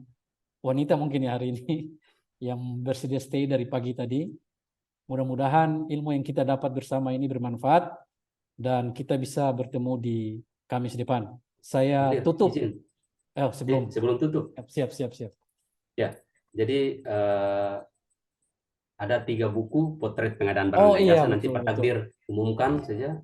wanita mungkin ya hari ini yang bersedia stay dari pagi tadi. Mudah-mudahan ilmu yang kita dapat bersama ini bermanfaat dan kita bisa bertemu di Kamis depan. Saya Hadir, tutup. izin. Sebelum tutup. Siap. Ya, jadi ada 3 buku potret pengadaan barang dan jasa. Nanti Pak Takdir umumkan saja,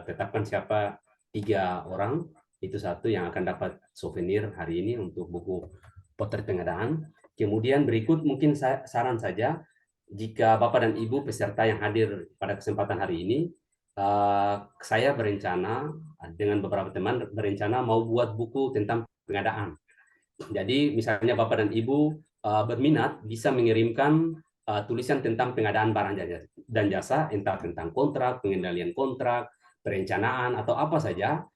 tetapkan siapa 3 orang itu satu yang akan dapat souvenir hari ini untuk buku potret pengadaan. Kemudian berikut mungkin saran saja, jika Bapak dan Ibu peserta yang hadir pada kesempatan hari ini, saya berencana dengan beberapa teman berencana mau buat buku tentang pengadaan. Jadi misalnya Bapak dan Ibu berminat bisa mengirimkan tulisan tentang pengadaan barang dan jasa, entah tentang kontrak, pengendalian kontrak, perencanaan atau apa saja,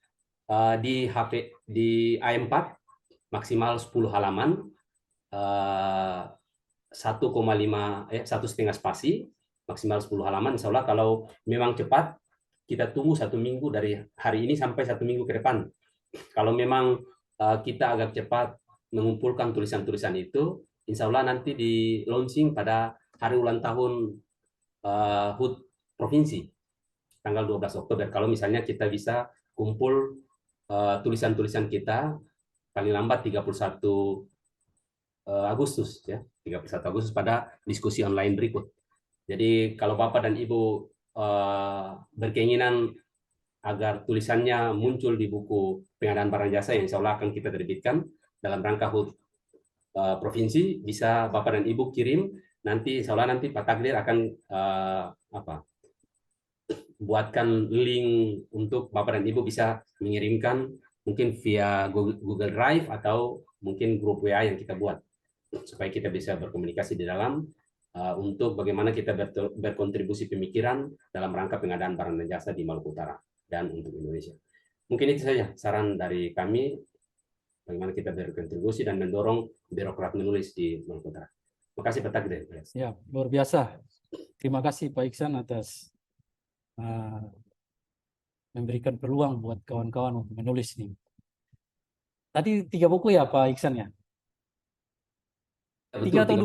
di A4 maksimal 10 halaman, 1,5 spasi, maksimal 10 halaman. Insya Allah kalau memang cepat, kita tunggu 1 minggu dari hari ini sampai 1 minggu ke depan. Kalau memang kita agak cepat mengumpulkan tulisan-tulisan itu, insya Allah nanti di launching pada hari ulang tahun HUT Provinsi, tanggal 12 Oktober. Kalau misalnya kita bisa kumpul tulisan-tulisan kita, paling lambat 31 Agustus, ya, 31 Agustus pada diskusi online berikut. Jadi kalau Bapak dan Ibu berkeinginan agar tulisannya muncul di buku pengadaan barang jasa yang insya Allah akan kita terbitkan dalam rangka HUT Provinsi, bisa Bapak dan Ibu kirim. Nanti insya Allah nanti Pak Takdir akan buatkan link untuk Bapak dan Ibu bisa mengirimkan mungkin via Google Drive atau mungkin grup WA yang kita buat, supaya kita bisa berkomunikasi di dalam untuk bagaimana kita berkontribusi pemikiran dalam rangka pengadaan barang dan jasa di Maluku Utara dan untuk Indonesia. Mungkin itu saja saran dari kami, bagaimana kita berkontribusi dan mendorong birokrat menulis di Maluku Utara. Terima kasih Pak Takdir. Ya, luar biasa. Terima kasih Pak Iksan atas memberikan peluang buat kawan-kawan untuk menulis nih. Tadi 3 buku ya Pak Iksan ya? Betul, 3 atau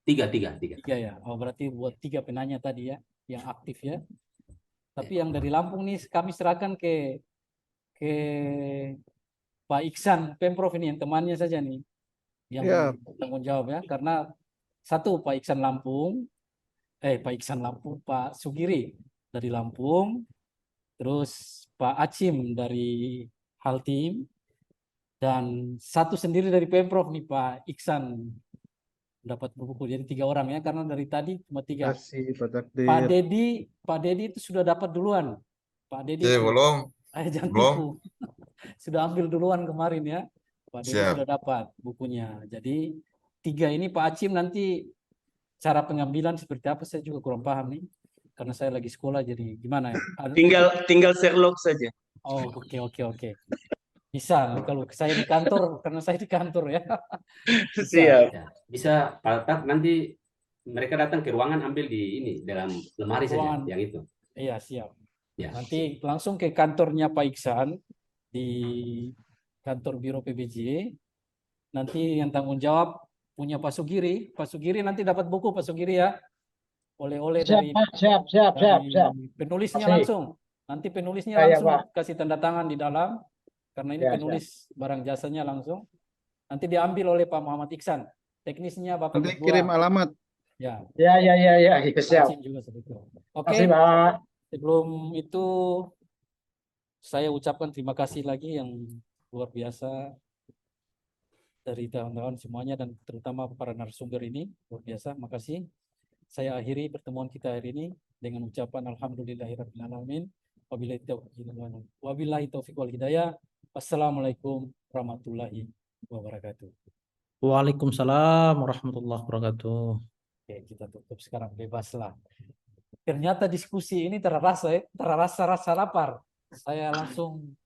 2? 3 ya. Oh, berarti buat 3 penanya tadi ya, yang aktif ya. Tapi yang dari Lampung nih kami serahkan ke Pak Iksan Pemprov ini, yang temannya saja nih yang tanggung jawab ya. Karena satu Pak Sugiri dari Lampung, terus Pak Acim dari Haltim, dan satu sendiri dari Pemprov nih Pak Iksan dapat buku. Jadi 3 orang ya, karena dari tadi cuma 3. Kasih Pak Takdir. Pak Dedi itu sudah dapat duluan. Pak Dedi belum. jangan tipu. Sudah ambil duluan kemarin ya. Pak Dedi sudah dapat bukunya. Jadi 3 ini Pak Acim nanti cara pengambilan seperti apa saya juga kurang paham nih. Karena saya lagi sekolah, jadi gimana ya? Tinggal Sherlock saja. Oh, oke. Bisa kalau saya di kantor, karena saya di kantor ya. Siap. Ya, bisa Pak Tak, nanti mereka datang ke ruangan ambil di ini dalam lemari saja yang itu. Iya, siap. Ya. Nanti langsung ke kantornya Pak Iksan di kantor Biro PBJ. Nanti yang tanggung jawab punya Pak Sugiri. Pak Sugiri nanti dapat buku Pak Sugiri ya. Oleh-oleh dari penulisnya langsung. Nanti penulisnya langsung kasih tanda tangan di dalam. Karena ini penulis barang jasanya langsung. Nanti diambil oleh Pak Muhammad Iksan. Teknisnya Bapak Nanti kirim alamat. Ya. Siap. Oke. Sebelum itu saya ucapkan terima kasih lagi yang luar biasa dari teman-teman semuanya dan terutama para narasumber ini, luar biasa. Makasih. Saya akhiri pertemuan kita hari ini dengan ucapan alhamdulillahirabbil alamin. Wabillahi taufiq wal hidayah. Wassalamualaikum warahmatullahi wabarakatuh. Waalaikumsalam warahmatullahi wabarakatuh. Oke, kita tutup sekarang, bebas lah. Ternyata diskusi ini terasa rasa lapar. Saya langsung